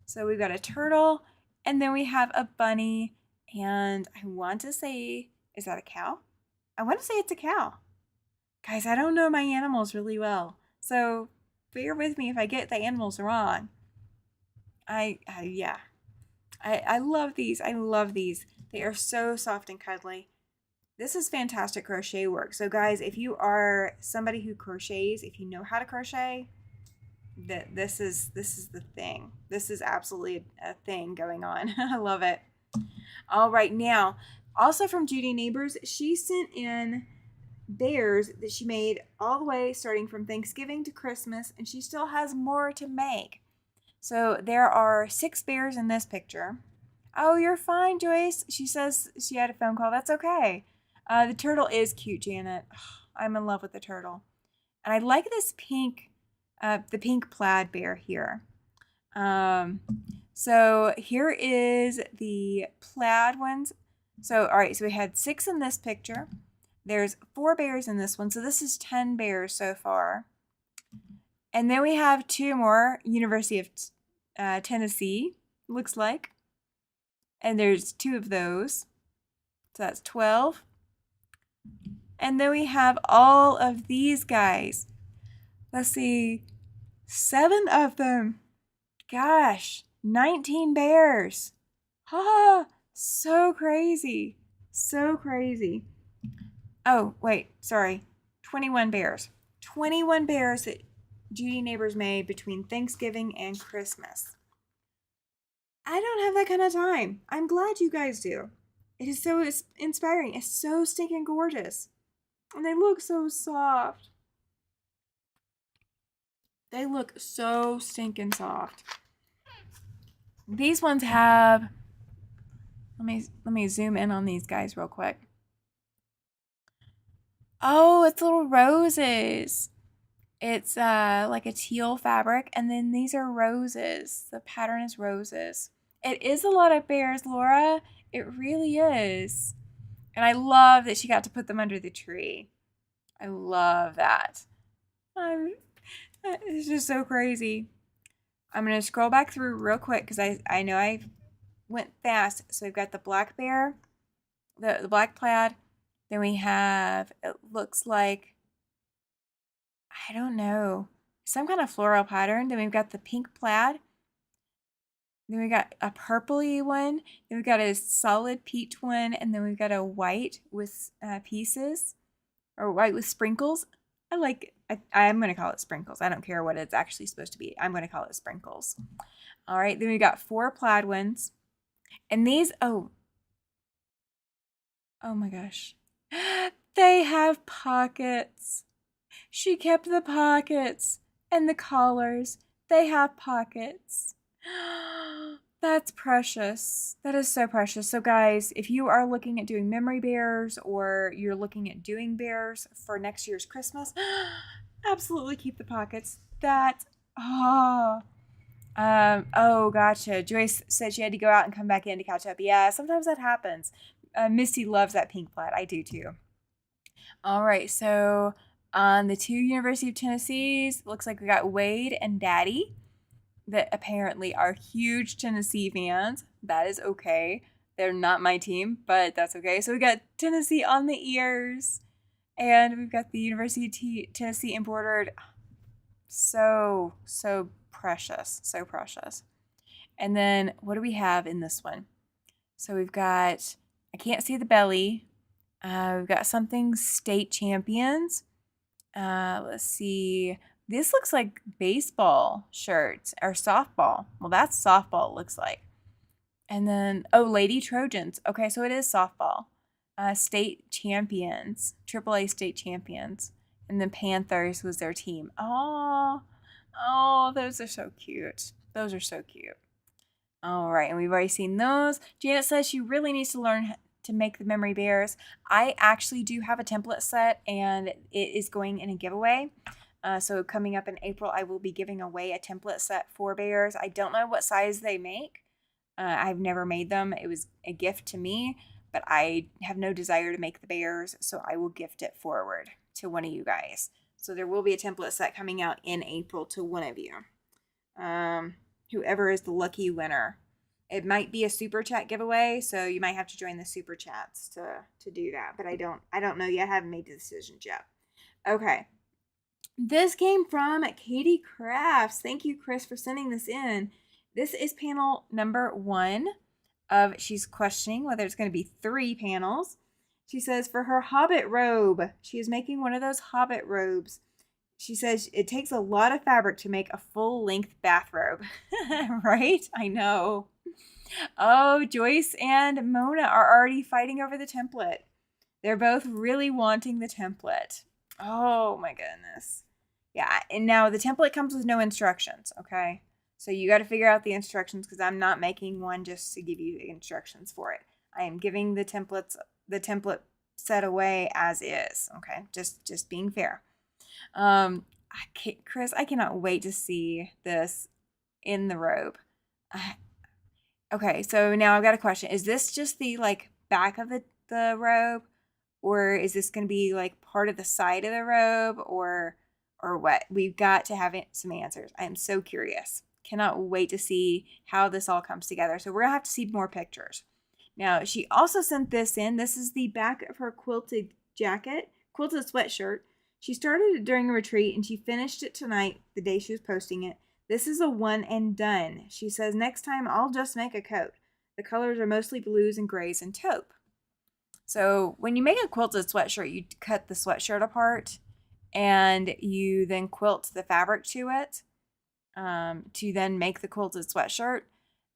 So we've got a turtle, and then we have a bunny, and I want to say, is that a cow? I want to say it's a cow. Guys, I don't know my animals really well, so bear with me if I get the animals wrong. I love these. I love these. They are so soft and cuddly. This is fantastic crochet work. So guys, if you are somebody who crochets, if you know how to crochet, this is the thing. This is absolutely a thing going on. I love it. All right, now, also from Judy Neighbors, she sent in bears that she made all the way starting from Thanksgiving to Christmas, and she still has more to make. So there are 6 bears in this picture. Oh, you're fine, Joyce. She says she had a phone call. That's okay. The turtle is cute, Janet. I'm in love with the turtle. And I like this pink, the pink plaid bear here. So here is the plaid ones. So, all right, so we had 6 in this picture. There's 4 bears in this one. So this is 10 bears so far. And then we have 2 more, University of Tennessee, looks like. And there's 2 of those. So that's 12. And then we have all of these guys. Let's see, 7 of them. Gosh, 19 bears. Ah, so crazy. So crazy. Oh, wait, sorry. 21 bears. 21 bears that Judy Neighbors made between Thanksgiving and Christmas. I don't have that kind of time. I'm glad you guys do. It is so inspiring. It's so stinking gorgeous. And they look so soft. They look so stinking soft. These ones have, let me zoom in on these guys real quick. Oh, it's little roses. It's like a teal fabric, and then these are roses. The pattern is roses. It is a lot of bears, Laura. It really is. And I love that she got to put them under the tree. I love that. It's just so crazy. I'm going to scroll back through real quick because I know I went fast. So we've got the black bear, the black plaid. Then we have, it looks like, I don't know, some kind of floral pattern. Then we've got the pink plaid. Then we got a purpley one. Then we've got a solid peach one. And then we've got a white with pieces, or white with sprinkles. I'm going to call it sprinkles. I don't care what it's actually supposed to be. I'm going to call it sprinkles. All right. Then we got 4 plaid ones. And these, oh my gosh. They have pockets. She kept the pockets and the collars. They have pockets. That's precious. That is so precious. So guys, if you are looking at doing memory bears or you're looking at doing bears for next year's Christmas, absolutely keep the pockets. Oh, gotcha. Joyce said she had to go out and come back in to catch up. Yeah, sometimes that happens. Misty loves that pink plaid. I do too. All right, so on the 2 University of Tennessee's, looks like we got Wade and Daddy that apparently are huge Tennessee fans. That is okay. They're not my team, but that's okay. So we got Tennessee on the ears, and we've got the University of Tennessee embroidered. So precious. So precious. And then what do we have in this one? So we've got, I can't see the belly. We've got something state champions. Let's see. This looks like baseball shirts or softball. Well, that's softball, it looks like. And then, Lady Trojans. Okay, so it is softball. State champions, AAA state champions. And then Panthers was their team. Oh, those are so cute. Those are so cute. All right, and we've already seen those. Janet says she really needs to learn to make the memory bears. I actually do have a template set, and it is going in a giveaway. So coming up in April, I will be giving away a template set for bears. I don't know what size they make. I've never made them. It was a gift to me, but I have no desire to make the bears, so I will gift it forward to one of you guys. So there will be a template set coming out in April to one of you. Whoever is the lucky winner. It might be a super chat giveaway, so you might have to join the super chats to do that. But I don't know yet. I haven't made the decisions yet. Okay. This came from Katie Crafts. Thank you, Chris, for sending this in. This is panel number 1 of, she's questioning whether it's going to be 3 panels. She says for her Hobbit robe, she is making one of those Hobbit robes. She says it takes a lot of fabric to make a full-length bathrobe. Right? I know. Oh, Joyce and Mona are already fighting over the template. They're both really wanting the template. Oh my goodness. Yeah, and now the template comes with no instructions, okay? So you got to figure out the instructions because I'm not making one just to give you instructions for it. I am giving the template set away as is, okay? Just being fair. Chris, I cannot wait to see this in the robe. Okay, so now I've got a question. Is this just the like back of the robe, or is this going to be like part of the side of the robe, or what? We've got to have some answers. I am so curious. Cannot wait to see how this all comes together. So we're gonna have to see more pictures. Now she also sent this in. This is the back of her quilted jacket, quilted sweatshirt. She started it during a retreat and she finished it tonight, the day she was posting it. This is a one and done. She says, next time I'll just make a coat. The colors are mostly blues and grays and taupe. So when you make a quilted sweatshirt, you cut the sweatshirt apart and you then quilt the fabric to it to then make the quilted sweatshirt.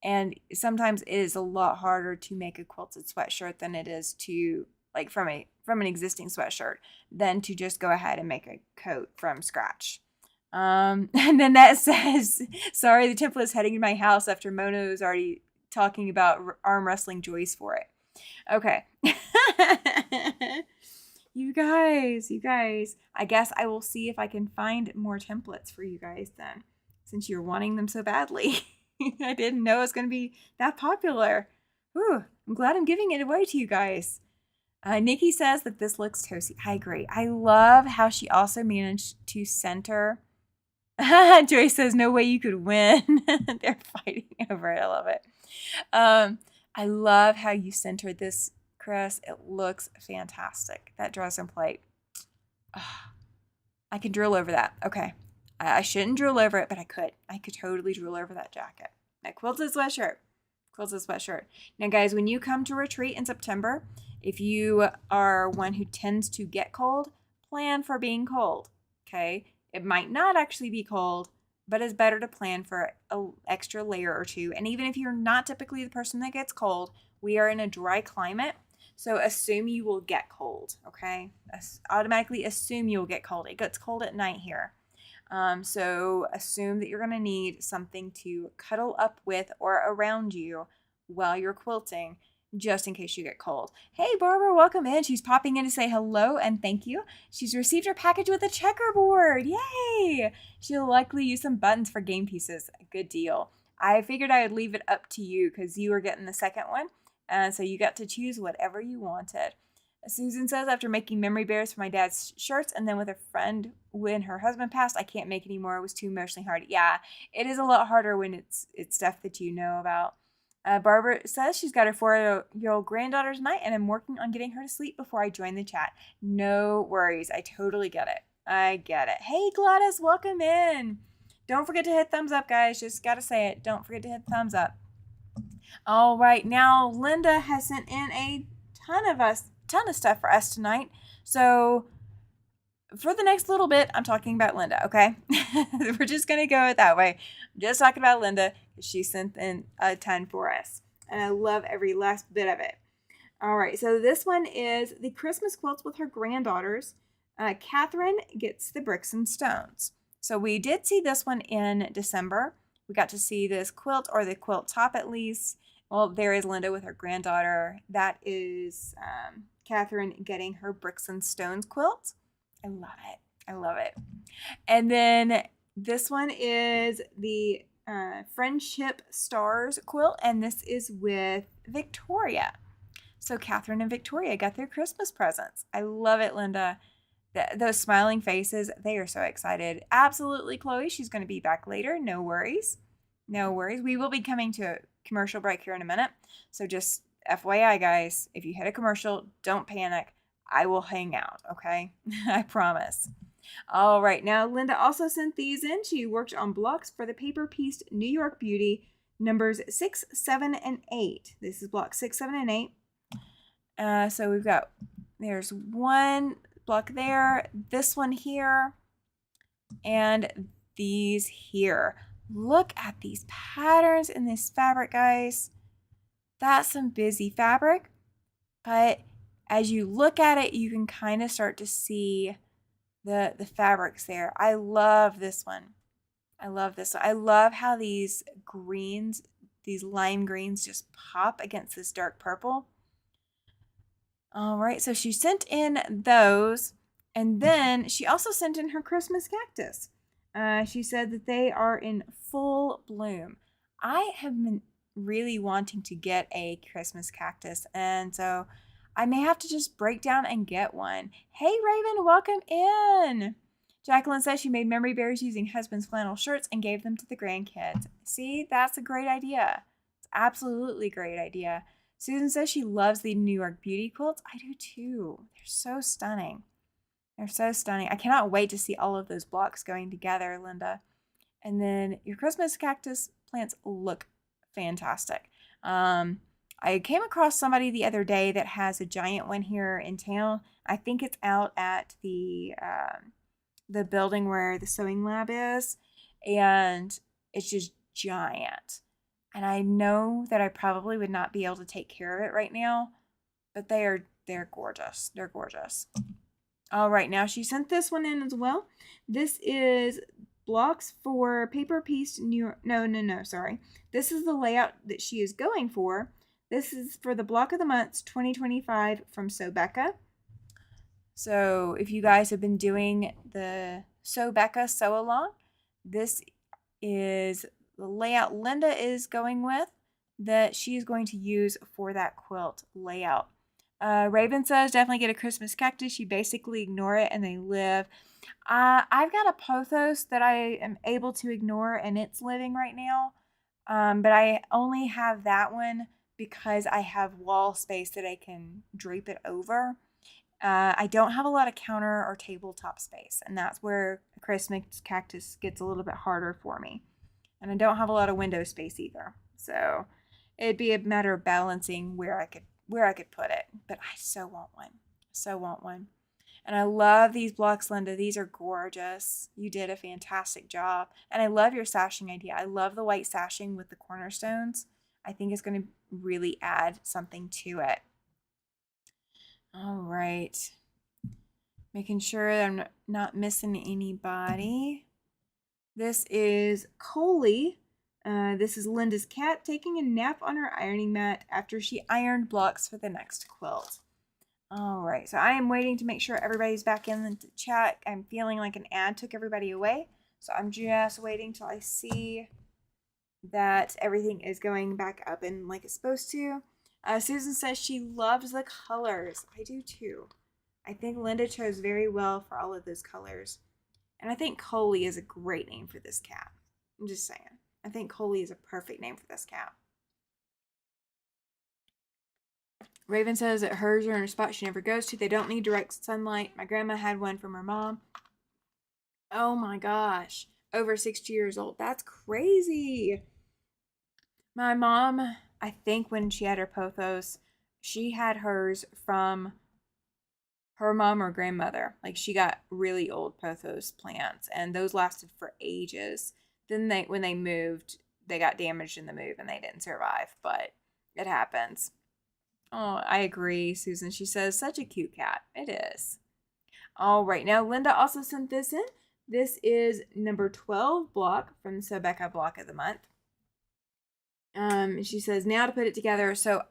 And sometimes it is a lot harder to make a quilted sweatshirt than it is to, like, from an existing sweatshirt, than to just go ahead and make a coat from scratch. And then that says, sorry, the template is heading to my house after Mono is already talking about arm wrestling Joyce for it. Okay. You guys, I guess I will see if I can find more templates for you guys then, since you're wanting them so badly. I didn't know it was going to be that popular. Ooh, I'm glad I'm giving it away to you guys. Nikki says that this looks toasty. I agree. I love how she also managed to center. Joyce says, no way you could win. They're fighting over it. I love it. I love how you centered this, Chris. It looks fantastic. That dress and plate. Oh, I could drool over that. Okay. I shouldn't drool over it, but I could. I could totally drool over that jacket. That quilted sweatshirt. Quilted sweatshirt. Now, guys, when you come to retreat in September, if you are one who tends to get cold, plan for being cold. Okay? It might not actually be cold, but it's better to plan for an extra layer or two. And even if you're not typically the person that gets cold, we are in a dry climate. So assume you will get cold, okay? Automatically assume you will get cold. It gets cold at night here. So assume that you're going to need something to cuddle up with or around you while you're quilting, just in case you get cold. Hey, Barbara, welcome in. She's popping in to say hello and thank you. She's received her package with a checkerboard. Yay! She'll likely use some buttons for game pieces. Good deal. I figured I would leave it up to you because you were getting the second one. And so you got to choose whatever you wanted. Susan says, after making memory bears for my dad's shirts and then with a friend when her husband passed, I can't make anymore. It was too emotionally hard. Yeah, it is a lot harder when it's stuff that you know about. Barbara says she's got her 4-year-old granddaughter tonight and I'm working on getting her to sleep before I join the chat. No worries. I totally get it. I get it. Hey, Gladys, welcome in. Don't forget to hit thumbs up, guys. Just got to say it. Don't forget to hit thumbs up. All right. Now, Linda has sent in a ton of stuff for us tonight. So for the next little bit, I'm talking about Linda, okay? We're just going to go it that way. I'm just talking about Linda because she sent in a ton for us. And I love every last bit of it. All right, so this one is the Christmas quilts with her granddaughters. Catherine gets the bricks and stones. So we did see this one in December. We got to see this quilt, or the quilt top at least. Well, there is Linda with her granddaughter. That is Catherine getting her bricks and stones quilt. I love it. I love it. And then this one is the Friendship Stars quilt, and this is with Victoria. So Catherine and Victoria got their Christmas presents. I love it, Linda. Those smiling faces, they are so excited. Absolutely, Chloe. She's going to be back later. No worries. No worries. We will be coming to a commercial break here in a minute. So just FYI, guys, if you hit a commercial, don't panic. I will hang out, okay? I promise. All right. Now, Linda also sent these in. She worked on blocks for the Paper Pieced New York Beauty numbers 6, 7, and 8. This is block 6, 7, and 8. So we've got, there's one block there, this one here, and these here. Look at these patterns in this fabric, guys. That's some busy fabric, but as you look at it, you can kind of start to see the fabrics there. I love this one. I love this one. I love how these greens, these lime greens, just pop against this dark purple. All right, so she sent in those. And then she also sent in her Christmas cactus. She said that they are in full bloom. I have been really wanting to get a Christmas cactus, and so I may have to just break down and get one. Hey, Raven, welcome in. Jacqueline says she made memory bears using husband's flannel shirts and gave them to the grandkids. See, that's a great idea. It's absolutely a great idea. Susan says she loves the New York beauty quilts. I do too. They're so stunning. They're so stunning. I cannot wait to see all of those blocks going together, Linda. And then your Christmas cactus plants look fantastic. I came across somebody the other day that has a giant one here in town. I think it's out at the building where the sewing lab is, and it's just giant. And I know that I probably would not be able to take care of it right now, but they're gorgeous. They're gorgeous. All right, now she sent this one in as well. This is blocks for paper piece no, sorry. This is the layout that she is going for. This is for the block of the months 2025 from Sobecca. So if you guys have been doing the Sobecca sew along, this is the layout Linda is going with that she is going to use for that quilt layout. Raven says definitely get a Christmas cactus. You basically ignore it and they live. I've got a pothos that I am able to ignore and it's living right now. But I only have that one because I have wall space that I can drape it over. I don't have a lot of counter or tabletop space, and that's where a Christmas cactus gets a little bit harder for me. And I don't have a lot of window space either. So it'd be a matter of balancing where I could put it. But I so want one. So want one. And I love these blocks, Linda. These are gorgeous. You did a fantastic job. And I love your sashing idea. I love the white sashing with the cornerstones. I think it's going to really add something to it. All right. Making sure that I'm not missing anybody. This is Coley. This is Linda's cat taking a nap on her ironing mat after she ironed blocks for the next quilt. All right, so I am waiting to make sure everybody's back in the chat. I'm feeling like an ad took everybody away. So I'm just waiting till I see that everything is going back up and like it's supposed to. Susan says she loves the colors. I do too. I think Linda chose very well for all of those colors. And I think Coley is a great name for this cat. I'm just saying. I think Coley is a perfect name for this cat. Raven says that hers are in a spot she never goes to. They don't need direct sunlight. My grandma had one from her mom. Oh my gosh. Over 60 years old. That's crazy. My mom, I think when she had her pothos, she had hers from her mom or grandmother. Like she got really old pothos plants and those lasted for ages. Then when they moved, they got damaged in the move and they didn't survive, but it happens. Oh, I agree, Susan. She says, such a cute cat. It is. All right. Now, Linda also sent this in. This is number 12 block from the Sobecca block of the month. She says, now to put it together. So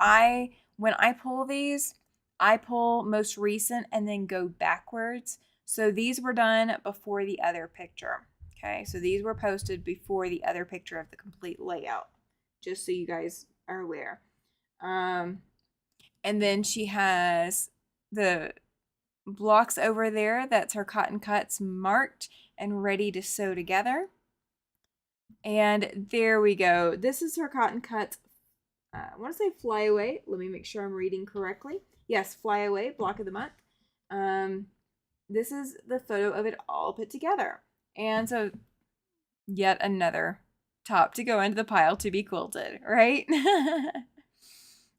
when I pull these, I pull most recent and then go backwards. So these were done before the other picture. Okay. So these were posted before the other picture of the complete layout, just so you guys are aware. And then she has the blocks over there. That's her cotton cuts marked and ready to sew together. And there we go. This is her cotton cuts. I want to say fly away. Let me make sure I'm reading correctly. Yes, fly away, block of the month. This is the photo of it all put together. And so yet another top to go into the pile to be quilted, right?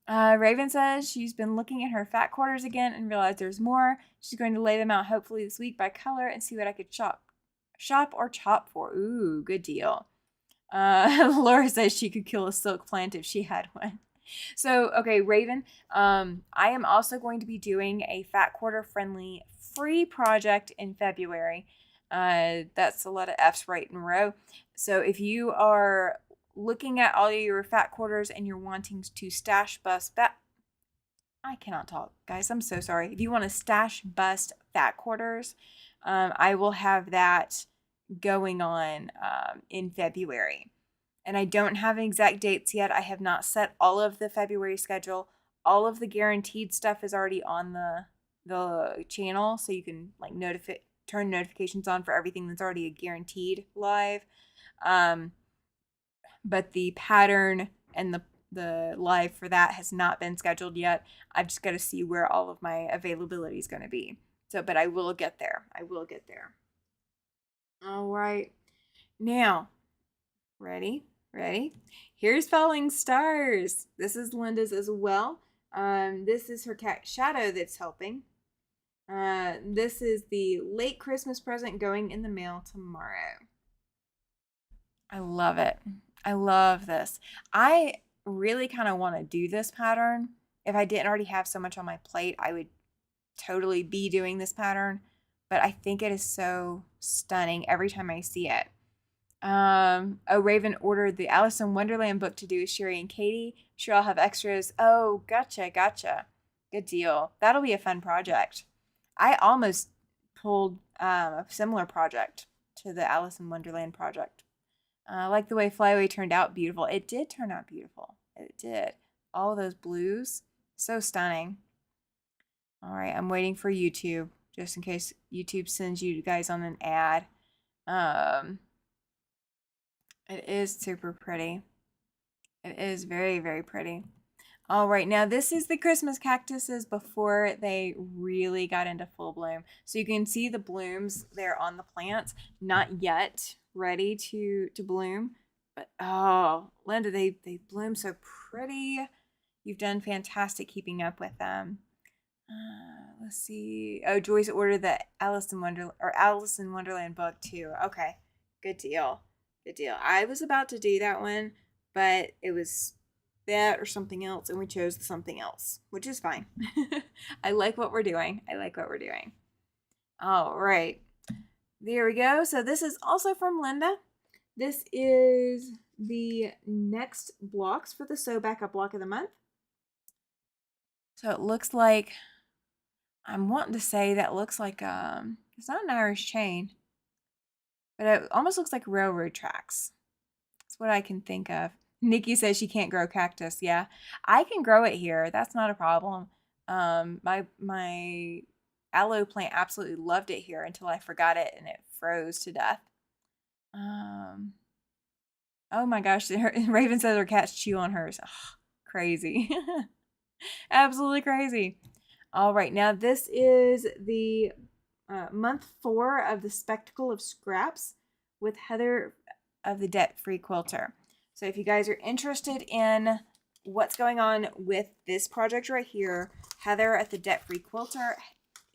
Raven says she's been looking at her fat quarters again and realized there's more. She's going to lay them out hopefully this week by color and see what I could shop or chop for. Ooh, good deal. Laura says she could kill a silk plant if she had one. So, okay, Raven, I am also going to be doing a fat quarter friendly free project in February. That's a lot of F's right in a row. So if you are looking at all your fat quarters and you're wanting to stash bust fat, I cannot talk, guys. I'm so sorry. If you want to stash bust fat quarters, I will have that going on in February. And I don't have exact dates yet. I have not set all of the February schedule. All of the guaranteed stuff is already on the channel, so you can like turn notifications on for everything that's already a guaranteed live. But the pattern and the live for that has not been scheduled yet. I've just got to see where all of my availability is going to be. So, but I will get there. I will get there. All right. Now, ready? Here's Falling Stars. This is Linda's as well. This is her cat Shadow that's helping. This is the late Christmas present going in the mail tomorrow. I love it. I love this. I really kind of want to do this pattern. If I didn't already have so much on my plate, I would totally be doing this pattern. But I think it is so stunning every time I see it. Raven ordered the Alice in Wonderland book to do with Sherry and Katie. Sure, I'll have extras. Oh, gotcha. Good deal. That'll be a fun project. I almost pulled a similar project to the Alice in Wonderland project. I like the way Flyaway turned out beautiful. It did turn out beautiful. It did. All those blues. So stunning. All right, I'm waiting for YouTube, just in case YouTube sends you guys on an ad. It is super pretty. It is very, very pretty. All right, now this is the Christmas cactuses before they really got into full bloom. So you can see the blooms there on the plants, not yet ready to bloom. But oh, Linda, they bloom so pretty. You've done fantastic keeping up with them. Let's see. Oh, Joyce ordered the Alice in Wonderland book too. Okay, good deal. I was about to do that one, but it was that or something else, and we chose something else, which is fine. I like what we're doing. All right. There we go. So this is also from Linda. This is the next blocks for the Sew Backup block of the month. So it looks like, I'm wanting to say that looks like, it's not an Irish chain, but it almost looks like railroad tracks. That's what I can think of. Nikki says she can't grow cactus. Yeah, I can grow it here. That's not a problem. My aloe plant absolutely loved it here until I forgot it and it froze to death. Oh my gosh, Raven says her cats chew on hers. Oh, crazy. Absolutely crazy. All right, now this is the month 4 of the Spectacle of Scraps with Heather of the Debt-Free Quilter. So if you guys are interested in what's going on with this project right here, Heather at the Debt-Free Quilter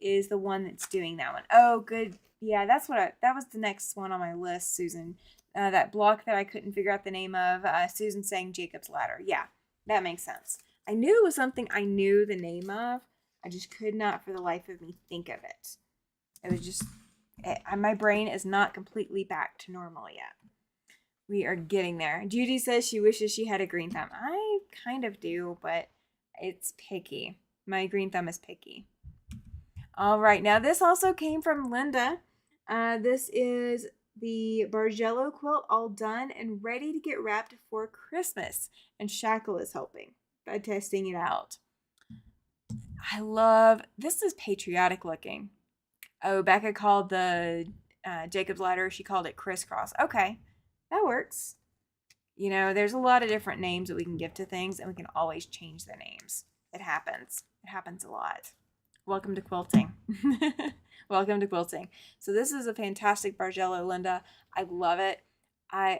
is the one that's doing that one. Oh, good. Yeah, that was the next one on my list, Susan. That block that I couldn't figure out the name of. Susan saying Jacob's Ladder. Yeah, that makes sense. I knew it was something I knew the name of. I just could not for the life of me think of it. It was just, my brain is not completely back to normal yet. We are getting there. Judy says she wishes she had a green thumb. I kind of do, but it's picky. My green thumb is picky. All right, now this also came from Linda. This is the Bargello quilt all done and ready to get wrapped for Christmas. And Shackle is helping by testing it out. I love, this is patriotic looking. Oh, Becca called the Jacob's Ladder, she called it crisscross. Okay, that works. You know, there's a lot of different names that we can give to things, and we can always change the names. It happens. It happens a lot. Welcome to quilting. Welcome to quilting. So this is a fantastic Bargello, Linda. I love it.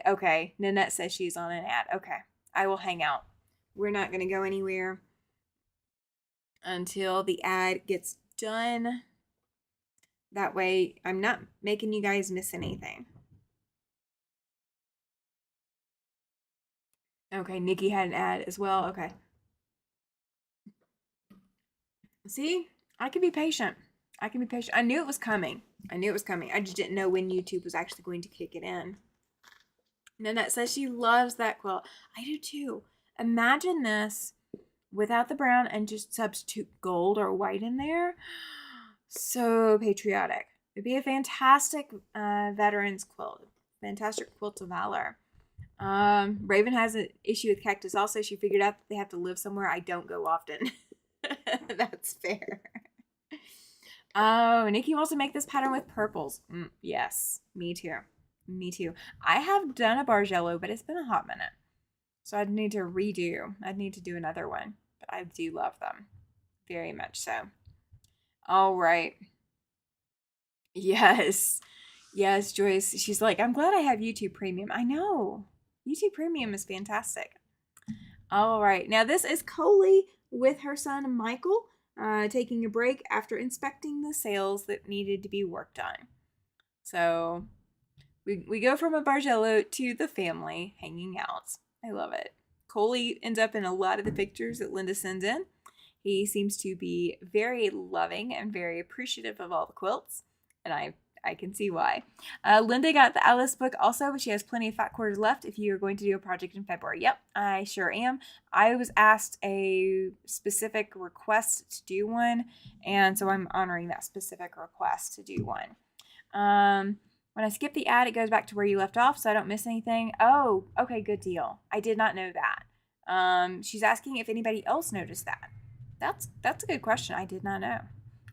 Okay, Nanette says she's on an ad. Okay, I will hang out. We're not going to go anywhere until the ad gets done. That way, I'm not making you guys miss anything. Okay, Nikki had an ad as well. Okay. See, I can be patient. I knew it was coming. I just didn't know when YouTube was actually going to kick it in. Nanette says she loves that quilt. I do too. Imagine this without the brown and just substitute gold or white in there. So patriotic. It'd be a fantastic veterans quilt. Fantastic quilt of valor. Raven has an issue with cactus also. She figured out that they have to live somewhere I don't go often. That's fair. Oh, Nikki wants to make this pattern with purples. Yes, me too. Me too. I have done a Bargello, but it's been a hot minute. So I'd need to redo. I'd need to do another one. But I do love them. Very much so. All right. Yes. Yes, Joyce. She's like, I'm glad I have YouTube Premium. I know. YouTube Premium is fantastic. All right. Now this is Coley with her son Michael taking a break after inspecting the sails that needed to be worked on. So we go from a Bargello to the family hanging out. I love it. Coley ends up in a lot of the pictures that Linda sends in. He seems to be very loving and very appreciative of all the quilts, and I can see why. Linda got the Alice book also, but she has plenty of fat quarters left if you're going to do a project in February. Yep, I sure am. I was asked a specific request to do one, and so I'm honoring that specific request to do one. When I skip the ad, it goes back to where you left off, so I don't miss anything. Oh, okay, good deal. I did not know that. She's asking if anybody else noticed that. That's a good question. I did not know.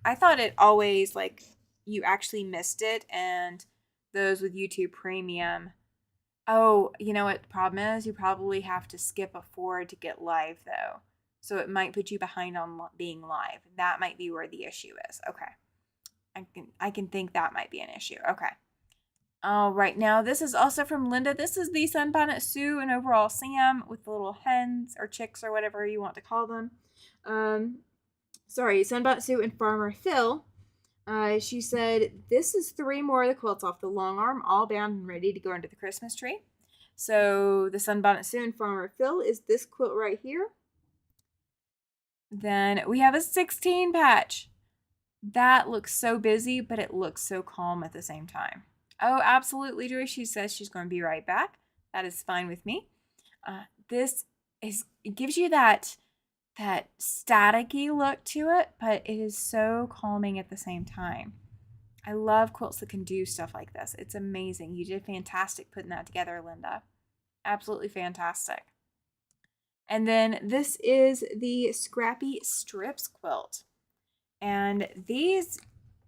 I thought it always, like, you actually missed it, and those with YouTube Premium. Oh, you know what the problem is? You probably have to skip a forward to get live, though. So it might put you behind on being live. That might be where the issue is. Okay. I can think that might be an issue. Okay. All right. Now, this is also from Linda. This is the Sunbonnet Sue and overall Sam with the little hens or chicks or whatever you want to call them. Sunbonnet Sue and Farmer Phil. She said, this is 3 more of the quilts off the long arm, all bound and ready to go under the Christmas tree. So the Sunbonnet Sue and Farmer Phil is this quilt right here. Then we have a 16 patch. That looks so busy, but it looks so calm at the same time. Oh, absolutely, Joy. She says she's going to be right back. That is fine with me. It gives you that staticky look to it, but it is so calming at the same time. I love quilts that can do stuff like this. It's amazing. You did fantastic putting that together, Linda. Absolutely fantastic. And then this is the Scrappy Strips quilt. And these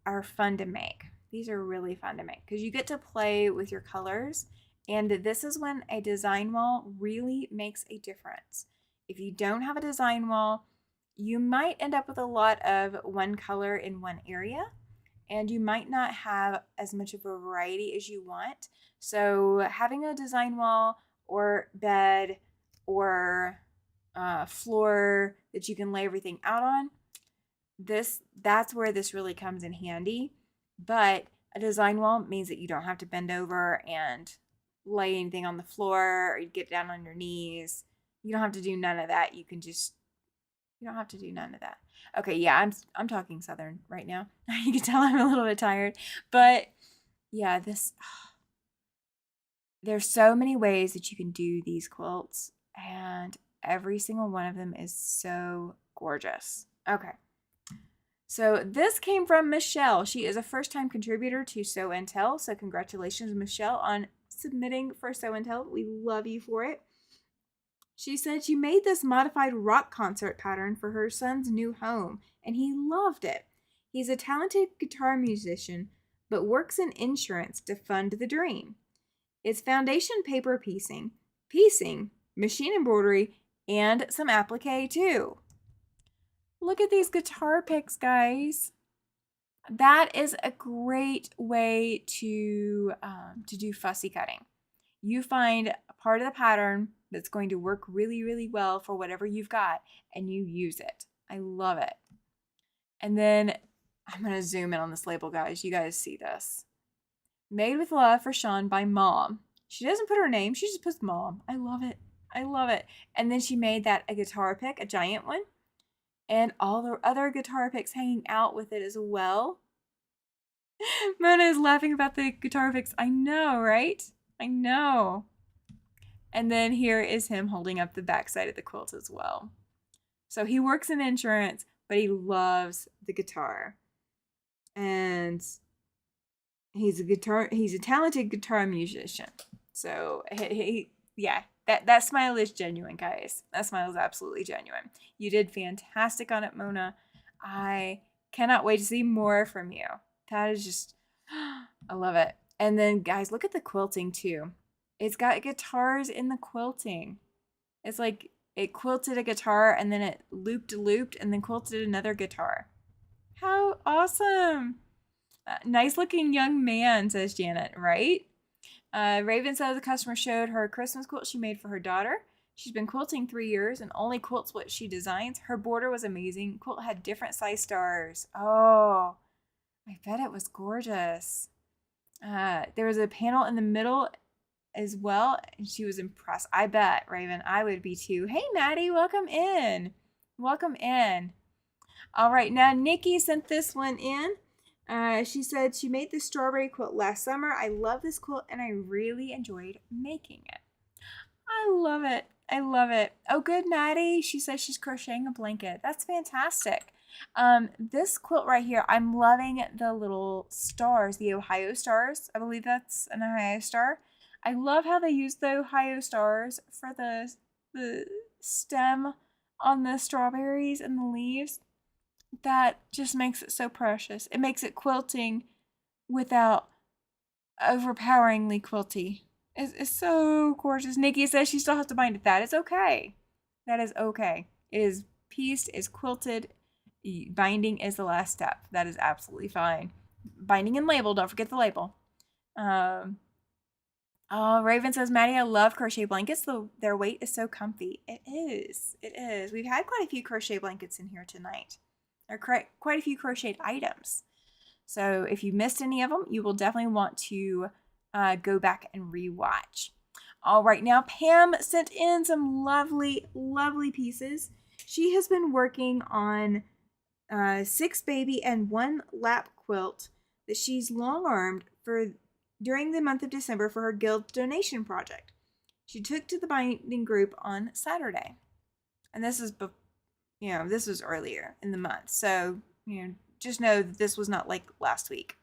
are fun to make. These are really fun to make because you get to play with your colors. And this is when a design wall really makes a difference. If you don't have a design wall, you might end up with a lot of one color in one area, and you might not have as much of a variety as you want. So having a design wall or bed or floor that you can lay everything out on, that's where this really comes in handy. But a design wall means that you don't have to bend over and lay anything on the floor or you get down on your knees. You don't have to do none of that. You don't have to do none of that. Okay, yeah, I'm talking Southern right now. You can tell I'm a little bit tired. But yeah, there's so many ways that you can do these quilts, and every single one of them is so gorgeous. Okay. So this came from Michelle. She is a first-time contributor to Sew and Tell. So congratulations, Michelle, on submitting for Sew and Tell. We love you for it. She said she made this modified rock concert pattern for her son's new home, and he loved it. He's a talented guitar musician, but works in insurance to fund the dream. It's foundation paper piecing, machine embroidery, and some applique too. Look at these guitar picks, guys. That is a great way to do fussy cutting. You find a part of the pattern that's going to work really, really well for whatever you've got, and you use it. I love it. And then I'm going to zoom in on this label, guys. You guys see this. Made with Love for Sean by Mom. She doesn't put her name. She just puts Mom. I love it. I love it. And then she made that a guitar pick, a giant one. And all the other guitar picks hanging out with it as well. Mona is laughing about the guitar picks. I know, right? I know. And then here is him holding up the backside of the quilt as well. So he works in insurance, but he loves the guitar. And he's a talented guitar musician. So yeah, that smile is genuine, guys. That smile is absolutely genuine. You did fantastic on it, Mona. I cannot wait to see more from you. That is just, I love it. And then, guys, look at the quilting too. It's got guitars in the quilting. It's like it quilted a guitar and then it looped and then quilted another guitar. How awesome! Nice looking young man, says Janet, right? Raven says the customer showed her a Christmas quilt she made for her daughter. She's been quilting 3 years and only quilts what she designs. Her border was amazing. Quilt had different size stars. Oh, I bet it was gorgeous. There was a panel in the middle as well, and she was impressed. I bet, Raven, I would be too. Hey, Maddie, welcome in. Welcome in. All right, now Nikki sent this one in. She said she made this strawberry quilt last summer. I love this quilt and I really enjoyed making it. I love it. I love it. Oh, good, Maddie. She says she's crocheting a blanket. That's fantastic. This quilt right here, I'm loving the little stars, the Ohio stars. I believe that's an Ohio star. I love how they use the Ohio stars for the stem on the strawberries and the leaves. That just makes it so precious. It makes it quilting without overpoweringly quilty. It's so gorgeous. Nikki says she still has to bind it. That is okay. That is okay. It is pieced, is quilted. Binding is the last step. That is absolutely fine. Binding and label. Don't forget the label. Oh, Raven says, Maddie, I love crochet blankets. Their weight is so comfy. It is. It is. We've had quite a few crochet blankets in here tonight. There are quite a few crocheted items. So if you missed any of them, you will definitely want to go back and rewatch. All right, now Pam sent in some lovely, lovely pieces. She has been working on 6 baby and 1 lap quilt that she's long-armed for during the month of December for her guild donation project. She took to the binding group on Saturday. And this is this was earlier in the month. So, just know that this was not like last week.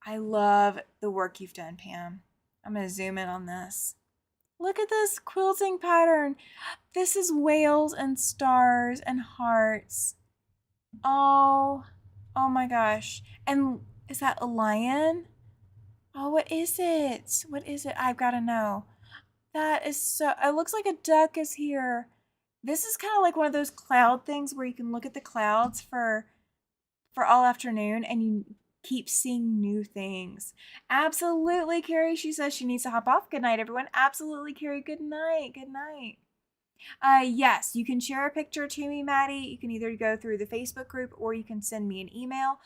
I love the work you've done, Pam. I'm going to zoom in on this. Look at this quilting pattern. This is whales and stars and hearts. Oh my gosh. And is that a lion? Oh, what is it? What is it? I've got to know. That is so, it looks like a duck is here. This is kind of like one of those cloud things where you can look at the clouds for all afternoon and you keep seeing new things. Absolutely, Carrie. She says she needs to hop off. Good night, everyone. Absolutely, Carrie. Good night. Good night. Yes, you can share a picture to me, Maddie. You can either go through the Facebook group or you can send me an email.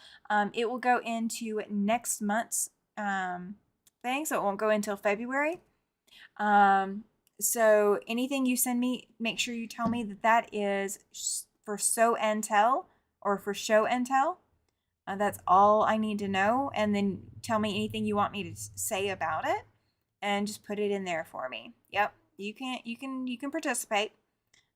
It will go into next month's thing, so it won't go until February. So anything you send me, make sure you tell me that is for show and tell or for show and tell. That's all I need to know. And then tell me anything you want me to say about it and just put it in there for me. Yep. You can participate.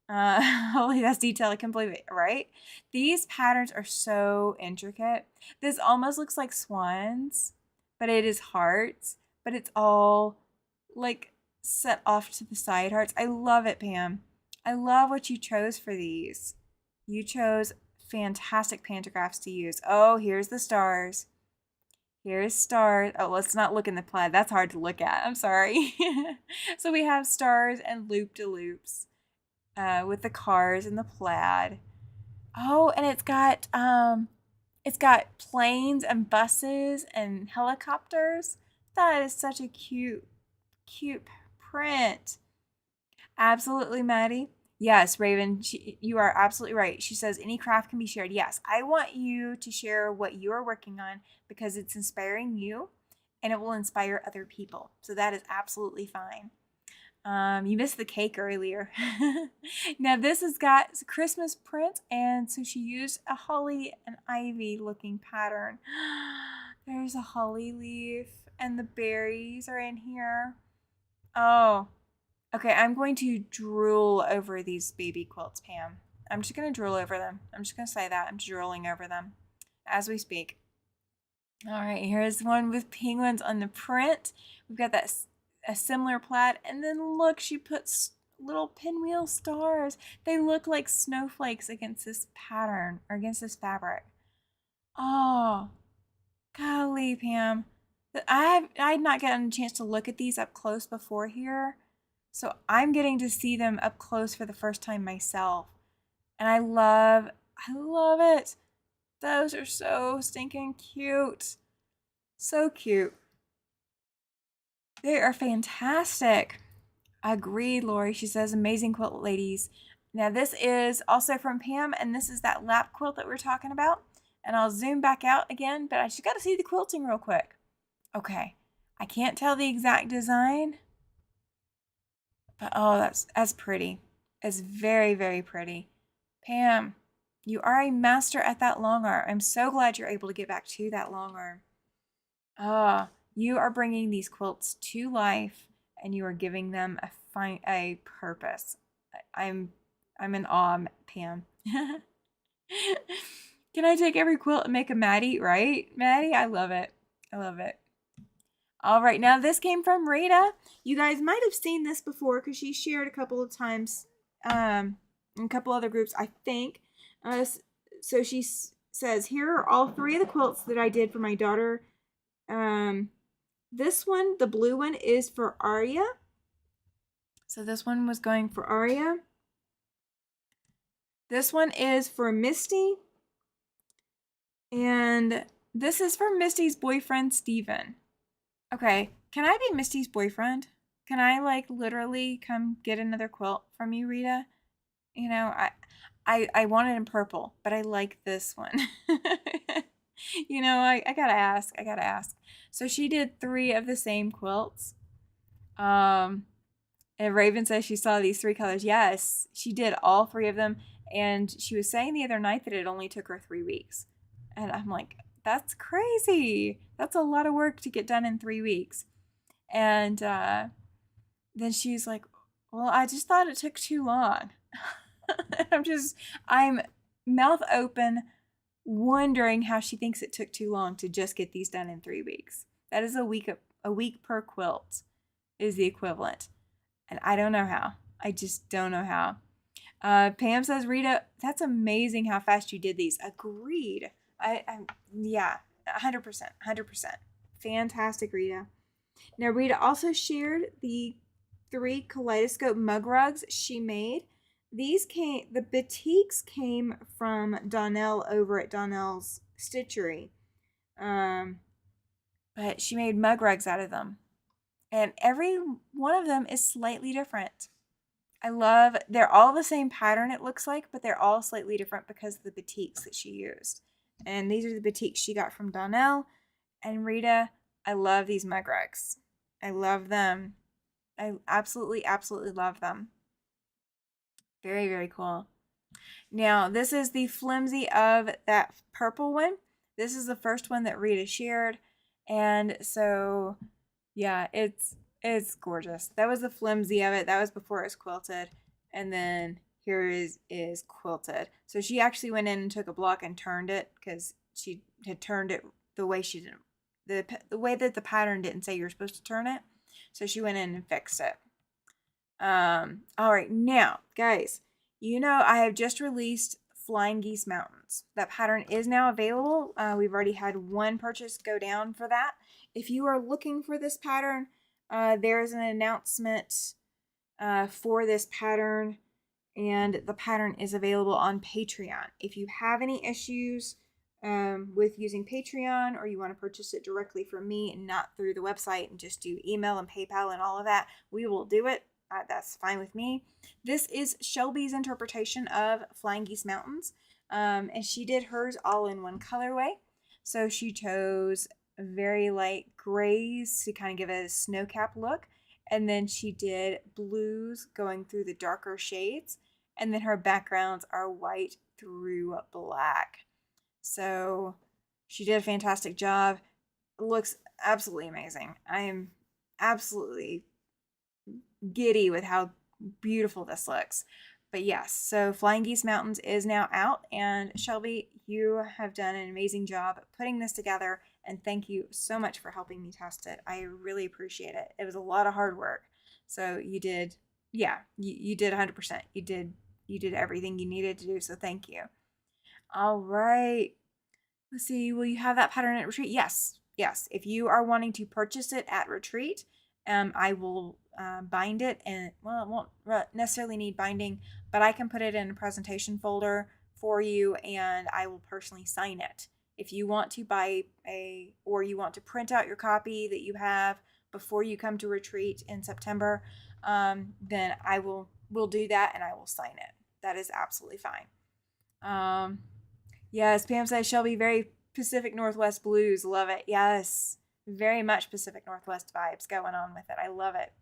Holy, that's detail. I can't believe it, right? These patterns are so intricate. This almost looks like swans, but it is hearts, but it's all like set off to the side hearts. I love it, Pam. I love what you chose for these. You chose fantastic pantographs to use. Oh, here's the stars. Here's stars. Oh, let's not look in the plaid. That's hard to look at. I'm sorry. So we have stars and loop-de-loops with the cars and the plaid. Oh, and it's got planes and buses and helicopters. That is such a cute print. Absolutely, Maddie. Yes, Raven, you are absolutely right. She says any craft can be shared. Yes, I want you to share what you are working on because it's inspiring you and it will inspire other people. So that is absolutely fine. You missed the cake earlier. Now this has got Christmas print, and so she used a holly and ivy looking pattern. There's a holly leaf and the berries are in here. Oh, okay, I'm going to drool over these baby quilts, Pam. I'm just going to drool over them. I'm just going to say that. I'm drooling over them as we speak. All right, here's one with penguins on the print. We've got that a similar plaid, and then look, she puts little pinwheel stars. They look like snowflakes against this pattern or against this fabric. Oh, golly, Pam. I had not gotten a chance to look at these up close before here, so I'm getting to see them up close for the first time myself. And I love it. Those are so stinking cute. So cute. They are fantastic. Agreed, Lori. She says, amazing quilt, ladies. Now, this is also from Pam, and this is that lap quilt that we're talking about. And I'll zoom back out again, but I just got to see the quilting real quick. Okay. I can't tell the exact design, but oh, that's pretty. It's very, very pretty. Pam, you are a master at that long arm. I'm so glad you're able to get back to that long arm. You are bringing these quilts to life, and you are giving them a purpose. I'm in awe, Pam. Can I take every quilt and make a Maddie, right? Maddie, I love it. I love it. All right, now this came from Rita. You guys might have seen this before because she shared a couple of times in a couple other groups, I think. So she says, here are all 3 of the quilts that I did for my daughter. This one, the blue one, is for Aria. So this one was going for Aria. This one is for Misty. And this is for Misty's boyfriend, Steven. Okay, can I be Misty's boyfriend? Can I, like, literally come get another quilt from you, Rita? You know, I want it in purple, but I like this one. You know, I gotta ask. So she did 3 of the same quilts. And Raven says she saw these 3 colors. Yes, she did all 3 of them. And she was saying the other night that it only took her 3 weeks. And I'm like, that's crazy. That's a lot of work to get done in 3 weeks. And then she's like, well, I just thought it took too long. I'm mouth open, wondering how she thinks it took too long to just get these done in 3 weeks. That is a week per quilt is the equivalent. And I don't know how. I just don't know how. Pam says, Rita, that's amazing how fast you did these. Agreed. Yeah, 100%. Fantastic, Rita. Now, Rita also shared the 3 kaleidoscope mug rugs she made. The batiks came from Donnell over at Donnell's Stitchery. But she made mug rugs out of them. And every one of them is slightly different. They're all the same pattern, it looks like, but they're all slightly different because of the batiks that she used. And these are the batiks she got from Donnell. And Rita, I love these mug rugs. I love them. I absolutely, absolutely love them. Very, very cool. Now, this is the flimsy of that purple one. This is the first one that Rita shared. And so, yeah, it's gorgeous. That was the flimsy of it. That was before it was quilted. And then here is quilted. So she actually went in and took a block and turned it because she had turned it the way she didn't. The way that the pattern didn't say you were supposed to turn it. So she went in and fixed it. All right, now, guys, you know I have just released Flying Geese Mountains. That pattern is now available. We've already had 1 purchase go down for that. If you are looking for this pattern, there is an announcement for this pattern, and the pattern is available on Patreon. If you have any issues with using Patreon, or you want to purchase it directly from me and not through the website and just do email and PayPal and all of that, we will do it. That's fine with me. This is Shelby's interpretation of Flying Geese Mountains, and she did hers all in 1 colorway. So she chose very light grays to kind of give it a snow cap look, and then she did blues going through the darker shades, and then her backgrounds are white through black. So she did a fantastic job. It looks absolutely amazing. I am absolutely giddy with how beautiful this looks. But yes, so Flying Geese Mountains is now out, and Shelby, you have done an amazing job putting this together, and thank you so much for helping me test it. I really appreciate it. It was a lot of hard work. So you did, yeah, you did 100%. You did everything you needed to do, so thank you. All right. Let's see, will you have that pattern at retreat? Yes. If you are wanting to purchase it at retreat, I will bind it, and well, it won't necessarily need binding, but I can put it in a presentation folder for you, and I will personally sign it. If you want to buy or you want to print out your copy that you have before you come to retreat in September, then we'll do that, and I will sign it. That is absolutely fine. Yes, Pam says Shelby, very Pacific Northwest blues. Love it. Yes, very much Pacific Northwest vibes going on with it. I love it.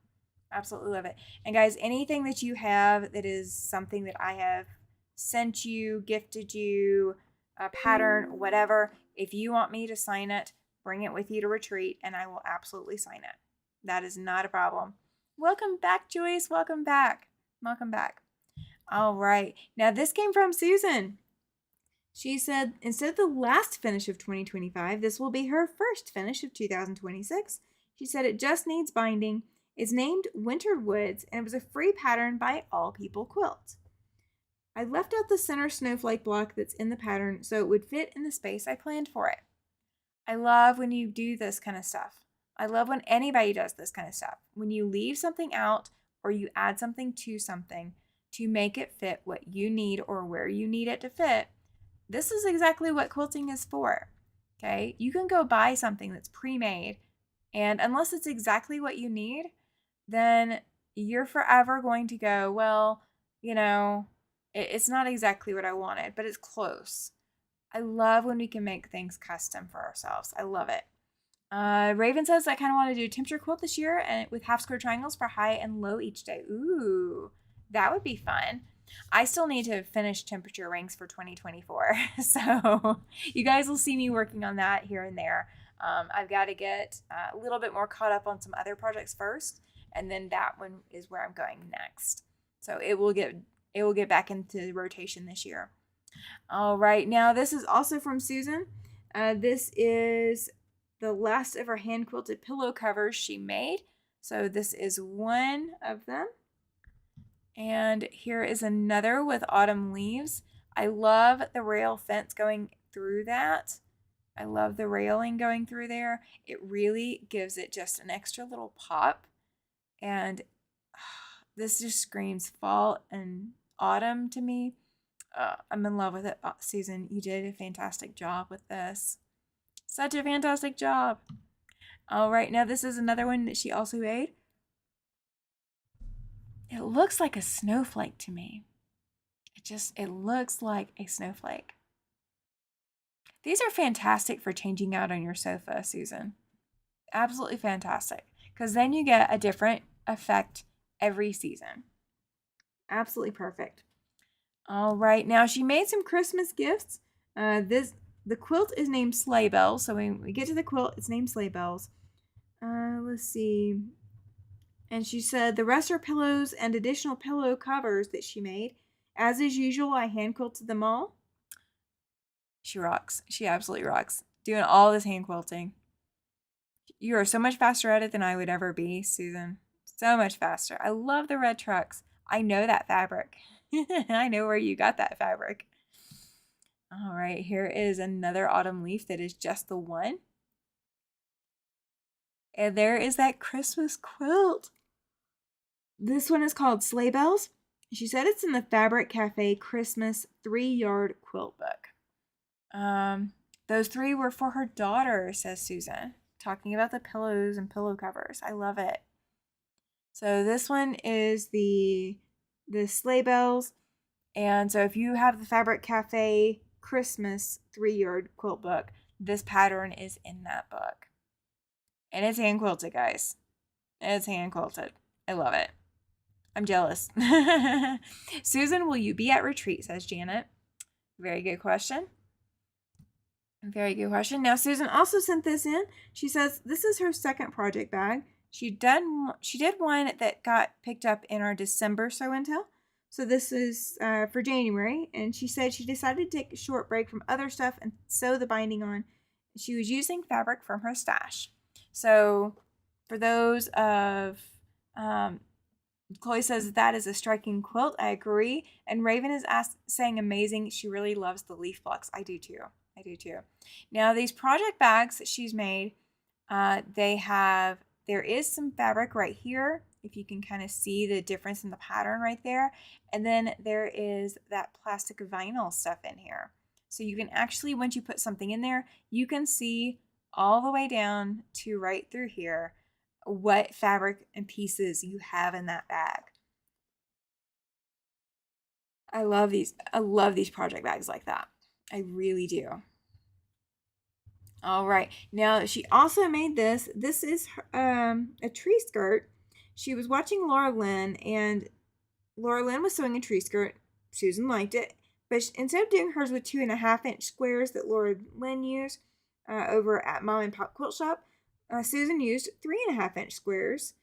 Absolutely love it. And guys, anything that you have that is something that I have sent you, gifted you, a pattern, whatever, if you want me to sign it, bring it with you to retreat, and I will absolutely sign it. That is not a problem. Welcome back, Joyce. Welcome back. Welcome back. All right. Now, this came from Susan. She said, instead of the last finish of 2025, this will be her first finish of 2026. She said it just needs binding. It's named Winter Woods, and it was a free pattern by All People Quilt. I left out the center snowflake block that's in the pattern so it would fit in the space I planned for it. I love when you do this kind of stuff. I love when anybody does this kind of stuff. When you leave something out or you add something to make it fit what you need or where you need it to fit. This is exactly what quilting is for, okay? You can go buy something that's pre-made, and unless it's exactly what you need, then you're forever going to go, well, it's not exactly what I wanted, but it's close. I love when we can make things custom for ourselves. I love it. Raven says, I kind of want to do a temperature quilt this year and with half square triangles for high and low each day. Ooh, that would be fun. I still need to finish temperature rings for 2024. So you guys will see me working on that here and there. I've got to get a little bit more caught up on some other projects first, and then that one is where I'm going next. So it will get back into rotation this year. All right, now this is also from Susan. This is the last of her hand quilted pillow covers she made. So this is one of them. And here is another with autumn leaves. I love the rail fence going through that. I love the railing going through there. It really gives it just an extra little pop. And this just screams fall and autumn to me. I'm in love with it. Susan, you did a fantastic job with this. Such a fantastic job. All right, now this is another one that she also made. It looks like a snowflake to me. It looks like a snowflake. These are fantastic for changing out on your sofa, Susan. Absolutely fantastic. Because then you get a different effect every season. Absolutely perfect. All right, now she made some Christmas gifts. The quilt is named Sleigh Bells. So when we get to the quilt, it's named Sleigh Bells. Let's see. And she said the rest are pillows and additional pillow covers that she made. As is usual, I hand quilted them all. She rocks. She absolutely rocks. Doing all this hand quilting. You are so much faster at it than I would ever be, Susan. So much faster. I love the red trucks. I know that fabric. I know where you got that fabric. All right, here is another autumn leaf that is just the one. And there is that Christmas quilt. This one is called Sleigh Bells. She said it's in the Fabric Cafe Christmas 3-yard quilt book. Those 3 were for her daughter, says Susan, talking about the pillows and pillow covers. I love it. So this one is the Sleigh Bells. And so if you have the Fabric Cafe Christmas 3-yard quilt book, this pattern is in that book. And it's hand quilted, guys. It's hand quilted. I love it. I'm jealous. Susan, will you be at retreat, says Janet. Very good question. Very good question. Now, Susan also sent this in. She says this is her second project bag. She did one that got picked up in our December Sew and Tell. So this is for January, and she said she decided to take a short break from other stuff and sew the binding on. She was using fabric from her stash. So for those of Chloe says that is a striking quilt. I agree. And Raven is saying amazing. She really loves the leaf blocks. I do too. I do too. Now these project bags that she's made, there is some fabric right here. If you can kind of see the difference in the pattern right there. And then there is that plastic vinyl stuff in here. So you can actually, once you put something in there, you can see all the way down to right through here what fabric and pieces you have in that bag. I love these. I love these project bags like that. I really do. All right. Now she also made this. This is a tree skirt. She was watching Laura Lynn, and Laura Lynn was sewing a tree skirt. Susan liked it, but instead of doing hers with 2.5-inch squares that Laura Lynn used over at Mom and Pop Quilt Shop, Susan used 3.5-inch squares,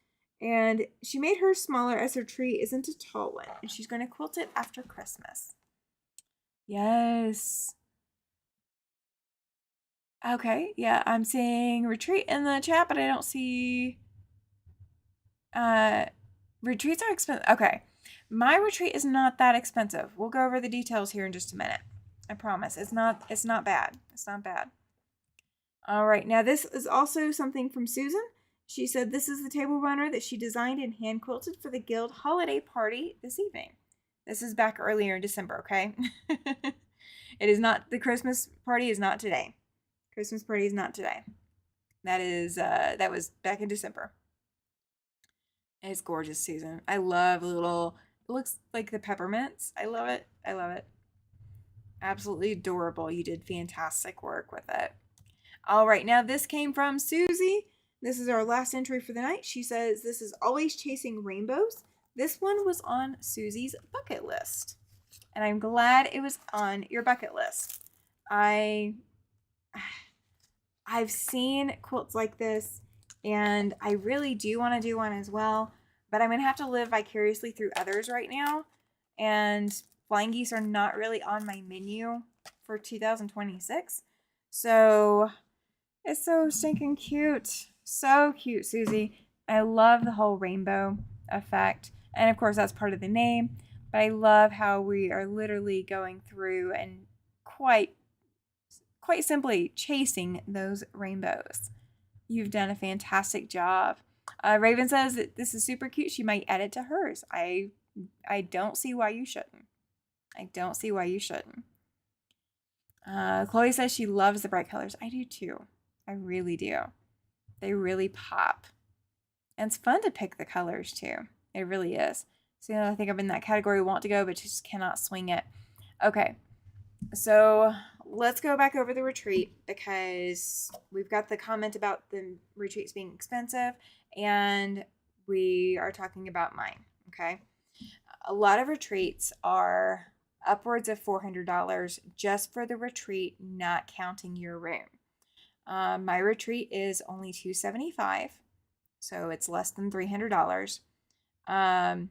and she made hers smaller as her tree isn't a tall one, and she's going to quilt it after Christmas. Yes. Okay, yeah, I'm seeing retreat in the chat, but I don't see retreats are expensive. Okay. My retreat is not that expensive. We'll go over the details here in just a minute. I promise. It's not bad. It's not bad. All right. Now this is also something from Susan. She said this is the table runner that she designed and hand quilted for the Guild holiday party this evening. This is back earlier in December, okay? It is not, the Christmas party is not today. Christmas party is not today. That was back in December. It's gorgeous, Susan. I love it looks like the peppermints. I love it. I love it. Absolutely adorable. You did fantastic work with it. All right, now this came from Susie. This is our last entry for the night. She says, this is always chasing rainbows. This one was on Susie's bucket list. And I'm glad it was on your bucket list. I've seen quilts like this, and I really do want to do one as well, but I'm going to have to live vicariously through others right now, and flying geese are not really on my menu for 2026, so it's so stinking cute. So cute, Susie. I love the whole rainbow effect, and of course that's part of the name, but I love how we are literally going through and quite simply chasing those rainbows. You've done a fantastic job. Raven says that this is super cute. She might add it to hers. I don't see why you shouldn't. I don't see why you shouldn't. Chloe says she loves the bright colors. I do too. I really do. They really pop. And it's fun to pick the colors too. It really is. So I think I'm in that category, want to go, but just cannot swing it. Okay. So let's go back over the retreat, because we've got the comment about the retreats being expensive, and we are talking about mine. Okay. A lot of retreats are upwards of $400 just for the retreat, not counting your room. My retreat is only $275, so it's less than $300. And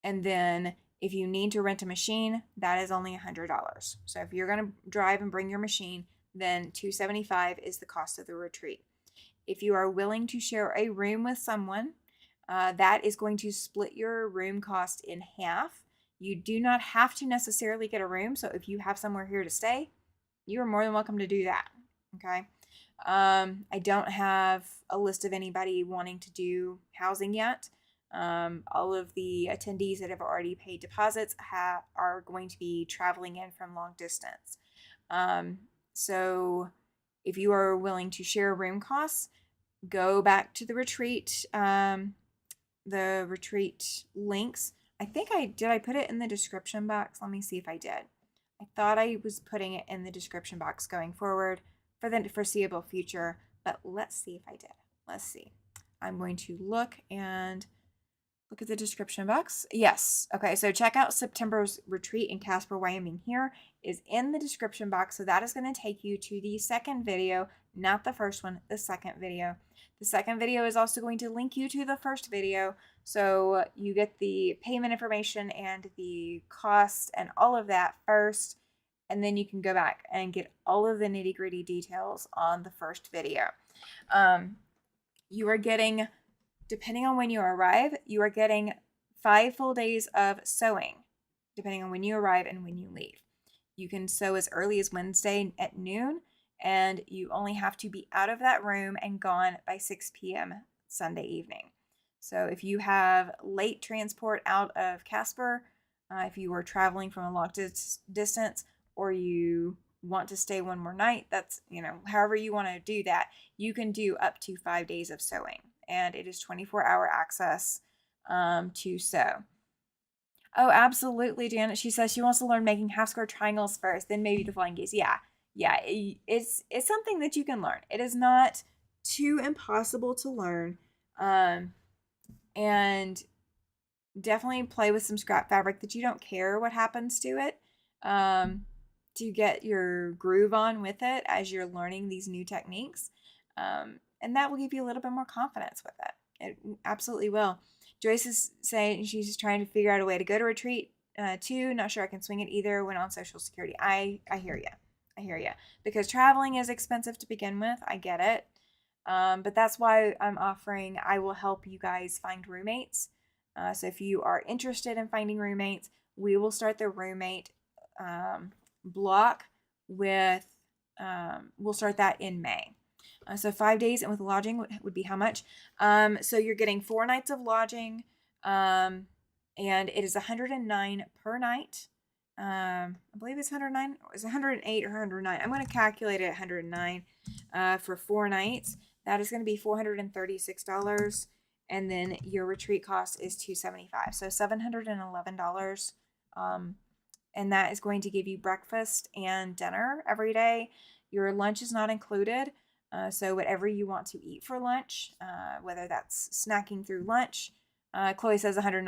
then if you need to rent a machine, that is only $100. So if you're going to drive and bring your machine, then $275 is the cost of the retreat. If you are willing to share a room with someone, that is going to split your room cost in half. You do not have to necessarily get a room. So if you have somewhere here to stay, you are more than welcome to do that. Okay. I don't have a list of anybody wanting to do housing yet. All of the attendees that have already paid deposits are going to be traveling in from long distance. So if you are willing to share room costs, go back to the retreat links. I think I put it in the description box. Let me see if I did. I thought I was putting it in the description box going forward for the foreseeable future, but let's see if I did. Let's see. I'm going to look at the description box. Yes. Okay. So check out September's retreat in Casper, Wyoming. Here is in the description box. So that is going to take you to the second video, not the first one, the second video. The second video is also going to link you to the first video. So you get the payment information and the cost and all of that first, and then you can go back and get all of the nitty-gritty details on the first video. You are getting, depending on when you arrive, you are getting 5 full days of sewing, depending on when you arrive and when you leave. You can sew as early as Wednesday at noon, and you only have to be out of that room and gone by 6 p.m. Sunday evening. So if you have late transport out of Casper, if you are traveling from a long distance, or you want to stay one more night, that's, however you want to do that, you can do up to 5 days of sewing, and it is 24-hour access to sew. Oh, absolutely, Janet. She says she wants to learn making half square triangles first, then maybe the flying geese. Yeah, it's something that you can learn. It is not too impossible to learn, and definitely play with some scrap fabric that you don't care what happens to it, to get your groove on with it as you're learning these new techniques, and that will give you a little bit more confidence with it. It absolutely will. Joyce is saying she's trying to figure out a way to go to retreat too. Not sure I can swing it either when on Social Security. I hear you. I hear you. Because traveling is expensive to begin with. I get it. But that's why I'm offering, I will help you guys find roommates. So if you are interested in finding roommates, we will start the roommate block with, we'll start that in May. So 5 days and with lodging would be how much? So you're getting 4 nights of lodging, and it is $109 per night. I believe it's 109. It's 108 or 109. I'm going to calculate it at 109 for 4 nights. That is going to be $436, and then your retreat cost is $275. So $711. And that is going to give you breakfast and dinner every day. Your lunch is not included. So whatever you want to eat for lunch, whether that's snacking through lunch, Chloe says 100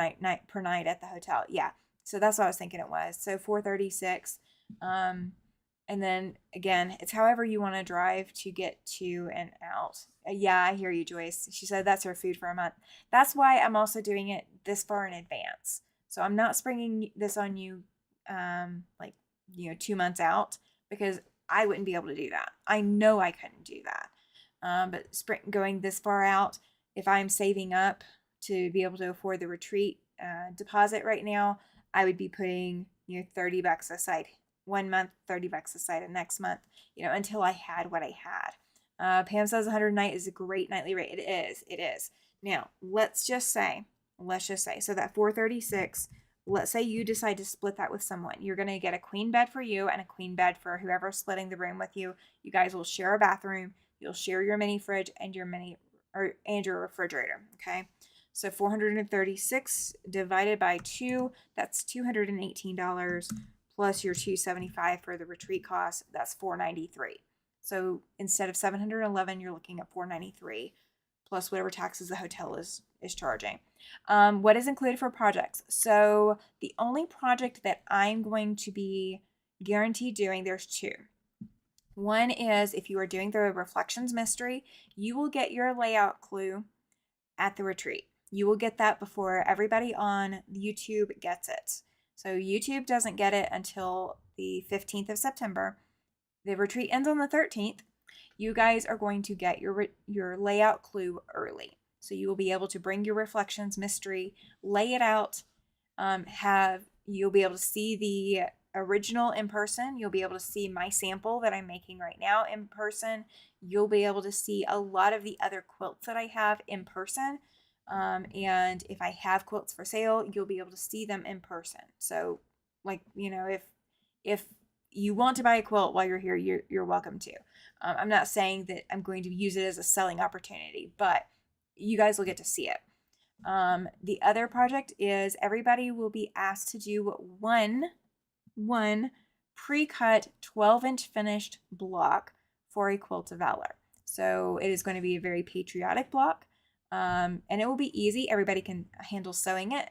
per night at the hotel. Yeah, so that's what I was thinking it was. So $436, and then again, it's however you want to drive to get to and out. Yeah, I hear you, Joyce. She said that's her food for a month. That's why I'm also doing it this far in advance. So I'm not springing this on you, 2 months out, because I wouldn't be able to do that. I know I couldn't do that. But going this far out, if I'm saving up to be able to afford the retreat deposit right now, I would be putting $30 aside 1 month, $30 aside the next month, until I had what I had. Pam says 100 night is a great nightly rate. It is. Now let's just say, so that 436. Let's say you decide to split that with someone. You're going to get a queen bed for you and a queen bed for whoever's splitting the room with you. You guys will share a bathroom. You'll share your mini fridge and your refrigerator. Okay. So 436 divided by 2, that's $218, plus your $275 for the retreat cost. That's $493. So instead of $711, you're looking at $493, plus whatever taxes the hotel is charging. What is included for projects? So the only project that I'm going to be guaranteed doing, there's 2. One is if you are doing the Reflections Mystery, you will get your layout clue at the retreat. You will get that before everybody on YouTube gets it. So YouTube doesn't get it until the 15th of September. The retreat ends on the 13th. You guys are going to get your layout clue early. So you will be able to bring your Reflections Mystery, lay it out, you'll be able to see the original in person. You'll be able to see my sample that I'm making right now in person. You'll be able to see a lot of the other quilts that I have in person. And if I have quilts for sale, you'll be able to see them in person. So if you want to buy a quilt while you're here, you're welcome to. I'm not saying that I'm going to use it as a selling opportunity, but you guys will get to see it. The other project is everybody will be asked to do one pre-cut 12-inch finished block for a Quilt of Valor. So it is going to be a very patriotic block, and it will be easy. Everybody can handle sewing it.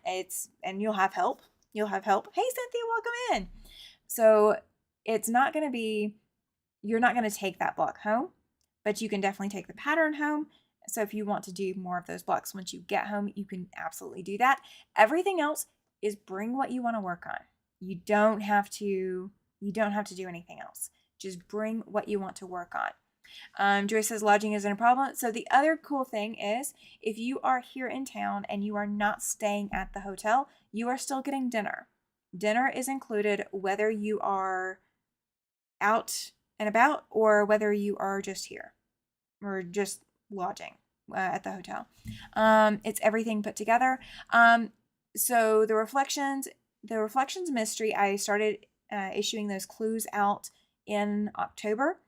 And you'll have help. Hey, Cynthia, welcome in. So it's not going to be, you're not going to take that block home, but you can definitely take the pattern home. So if you want to do more of those blocks once you get home, you can absolutely do that. Everything else is bring what you want to work on. You don't have to do anything else. Just bring what you want to work on. Joyce says lodging isn't a problem. So the other cool thing is if you are here in town and you are not staying at the hotel, you are still getting dinner. Dinner is included whether you are out and about or whether you are just here or just lodging at the hotel. It's everything put together. So the reflections mystery, I started issuing those clues out in October.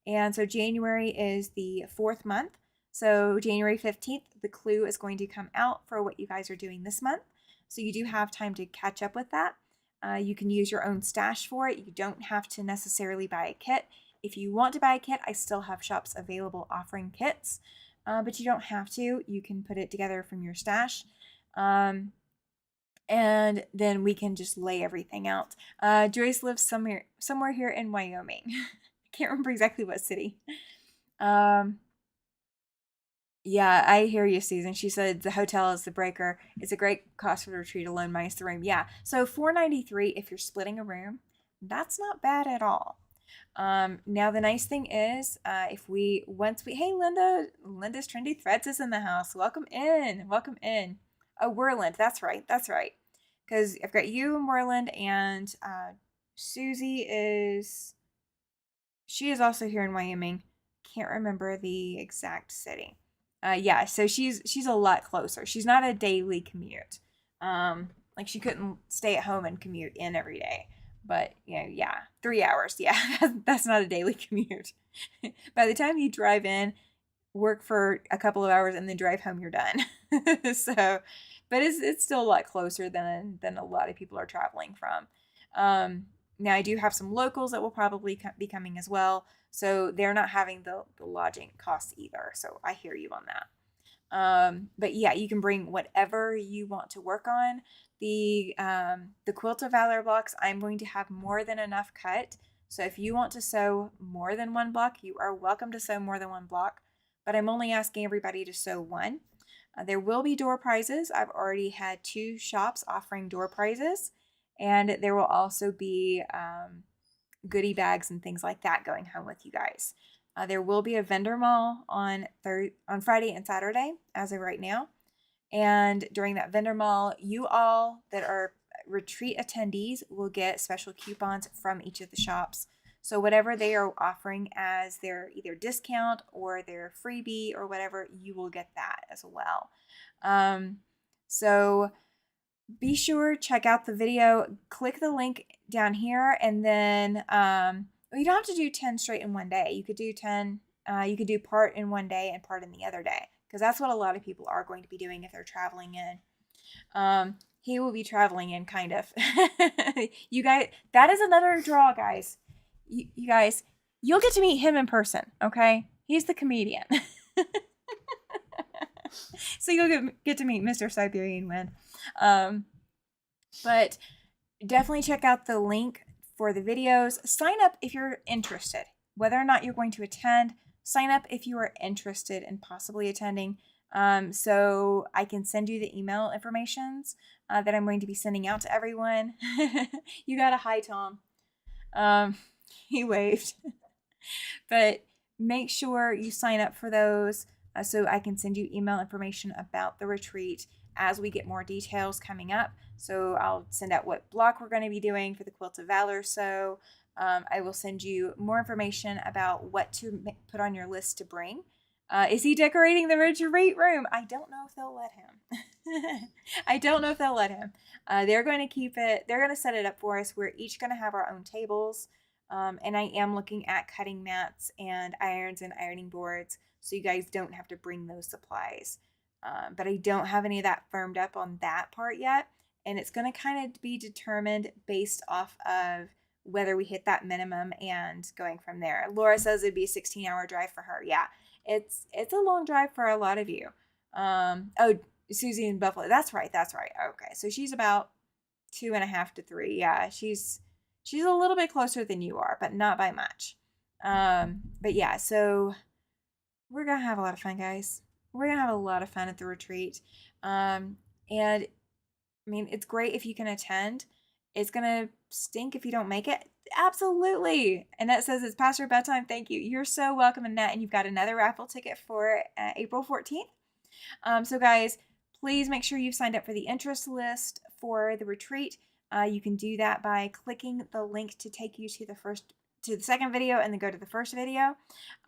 And so January is the 4th month. So January 15th, the clue is going to come out for what you guys are doing this month. So you do have time to catch up with that. You can use your own stash for it. You don't have to necessarily buy a kit. If you want to buy a kit, I still have shops available offering kits, but you don't have to. You can put it together from your stash. And then we can just lay everything out. Joyce lives somewhere here in Wyoming. I can't remember exactly what city. Yeah, I hear you, Susan. She said the hotel is the breaker. It's a great cost for the retreat alone minus the room. Yeah, so $493 if you're splitting a room. That's not bad at all. Now the nice thing is, hey Linda's Trendy Threads is in the house. Welcome in. Oh, Werland. That's right. Because I've got you and Werland, and Susie she is also here in Wyoming. Can't remember the exact city. Yeah, so she's a lot closer. She's not a daily commute. Like she couldn't stay at home and commute in every day. But, 3 hours. Yeah, that's not a daily commute. By the time you drive in, work for a couple of hours, and then drive home, you're done. So, but it's still a lot closer than a lot of people are traveling from. Now, I do have some locals that will probably be coming as well. So they're not having the lodging costs either. So I hear you on that. But yeah, you can bring whatever you want to work on. The Quilt of Valor blocks, I'm going to have more than enough cut. So if you want to sew more than one block, you are welcome to sew more than one block. But I'm only asking everybody to sew one. There will be door prizes. I've already had 2 shops offering door prizes. And there will also be goodie bags and things like that going home with you guys. There will be a vendor mall on Friday and Saturday as of right now. And during that vendor mall, you all that are retreat attendees will get special coupons from each of the shops. So whatever they are offering as their either discount or their freebie or whatever, you will get that as well. So be sure, check out the video, click the link down here, and then you don't have to do 10 straight in one day. You could do 10, you could do part in one day and part in the other day, because that's what a lot of people are going to be doing if they're traveling in. He will be traveling in, kind of. You guys, that is another draw, guys. You guys, you'll get to meet him in person, okay? He's the comedian. So you'll get to meet Mr. Siberian Wind. But definitely check out the link for the videos. Sign up if you're interested. Whether or not you're going to attend, sign up if you are interested in possibly attending. So I can send you the email informations that I'm going to be sending out to everyone. You got a hi, Tom. He waved. But make sure you sign up for those so I can send you email information about the retreat as we get more details coming up. So I'll send out what block we're going to be doing for the Quilt of Valor. So I will send you more information about what to put on your list to bring. Is he decorating the retreat room? I don't know if they'll let him. They're going to keep it, they're going to set it up for us. We're each going to have our own tables. And I am looking at cutting mats and irons and ironing boards, so you guys don't have to bring those supplies. But I don't have any of that firmed up on that part yet. And it's going to kind of be determined based off of whether we hit that minimum and going from there. Laura says it'd be a 16-hour drive for her. Yeah, it's a long drive for a lot of you. Oh, Susie in Buffalo. That's right. Okay, so she's about 2.5 to 3. Yeah, she's a little bit closer than you are, but not by much. But yeah, so we're going to have a lot of fun, guys. We're going to have a lot of fun at the retreat. And I mean, it's great if you can attend. It's going to stink if you don't make it. Absolutely. Annette says it's past your bedtime. Thank you. You're so welcome, Annette. And you've got another raffle ticket for April 14th. So guys, please make sure you've signed up for the interest list for the retreat. You can do that by clicking the link to take you to the second video and then go to the first video.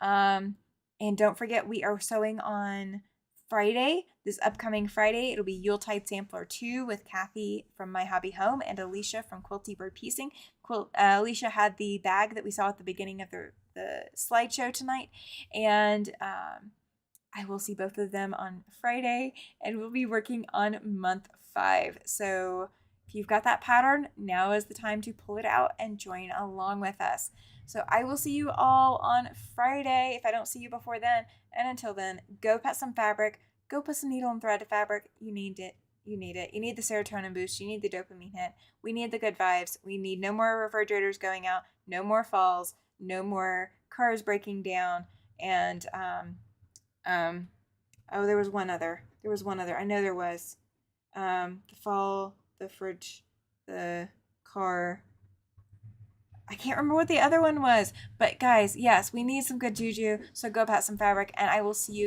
And don't forget, we are sewing on Friday, this upcoming Friday. It'll be Yuletide Sampler 2 with Kathy from My Hobby Home and Alicia from Quilty Bird Piecing. Alicia had the bag that we saw at the beginning of the slideshow tonight. And I will see both of them on Friday, and we'll be working on month 5. So if you've got that pattern, now is the time to pull it out and join along with us. So I will see you all on Friday if I don't see you before then. And until then, go cut some fabric, go put some needle and thread to fabric. You need it. You need it. You need the serotonin boost. You need the dopamine hit. We need the good vibes. We need no more refrigerators going out, no more falls, no more cars breaking down. And oh, there was one other. I know there was. The fall, the fridge, the car. I can't remember what the other one was. But guys, yes, we need some good juju. So go pat some fabric, and I will see you guys.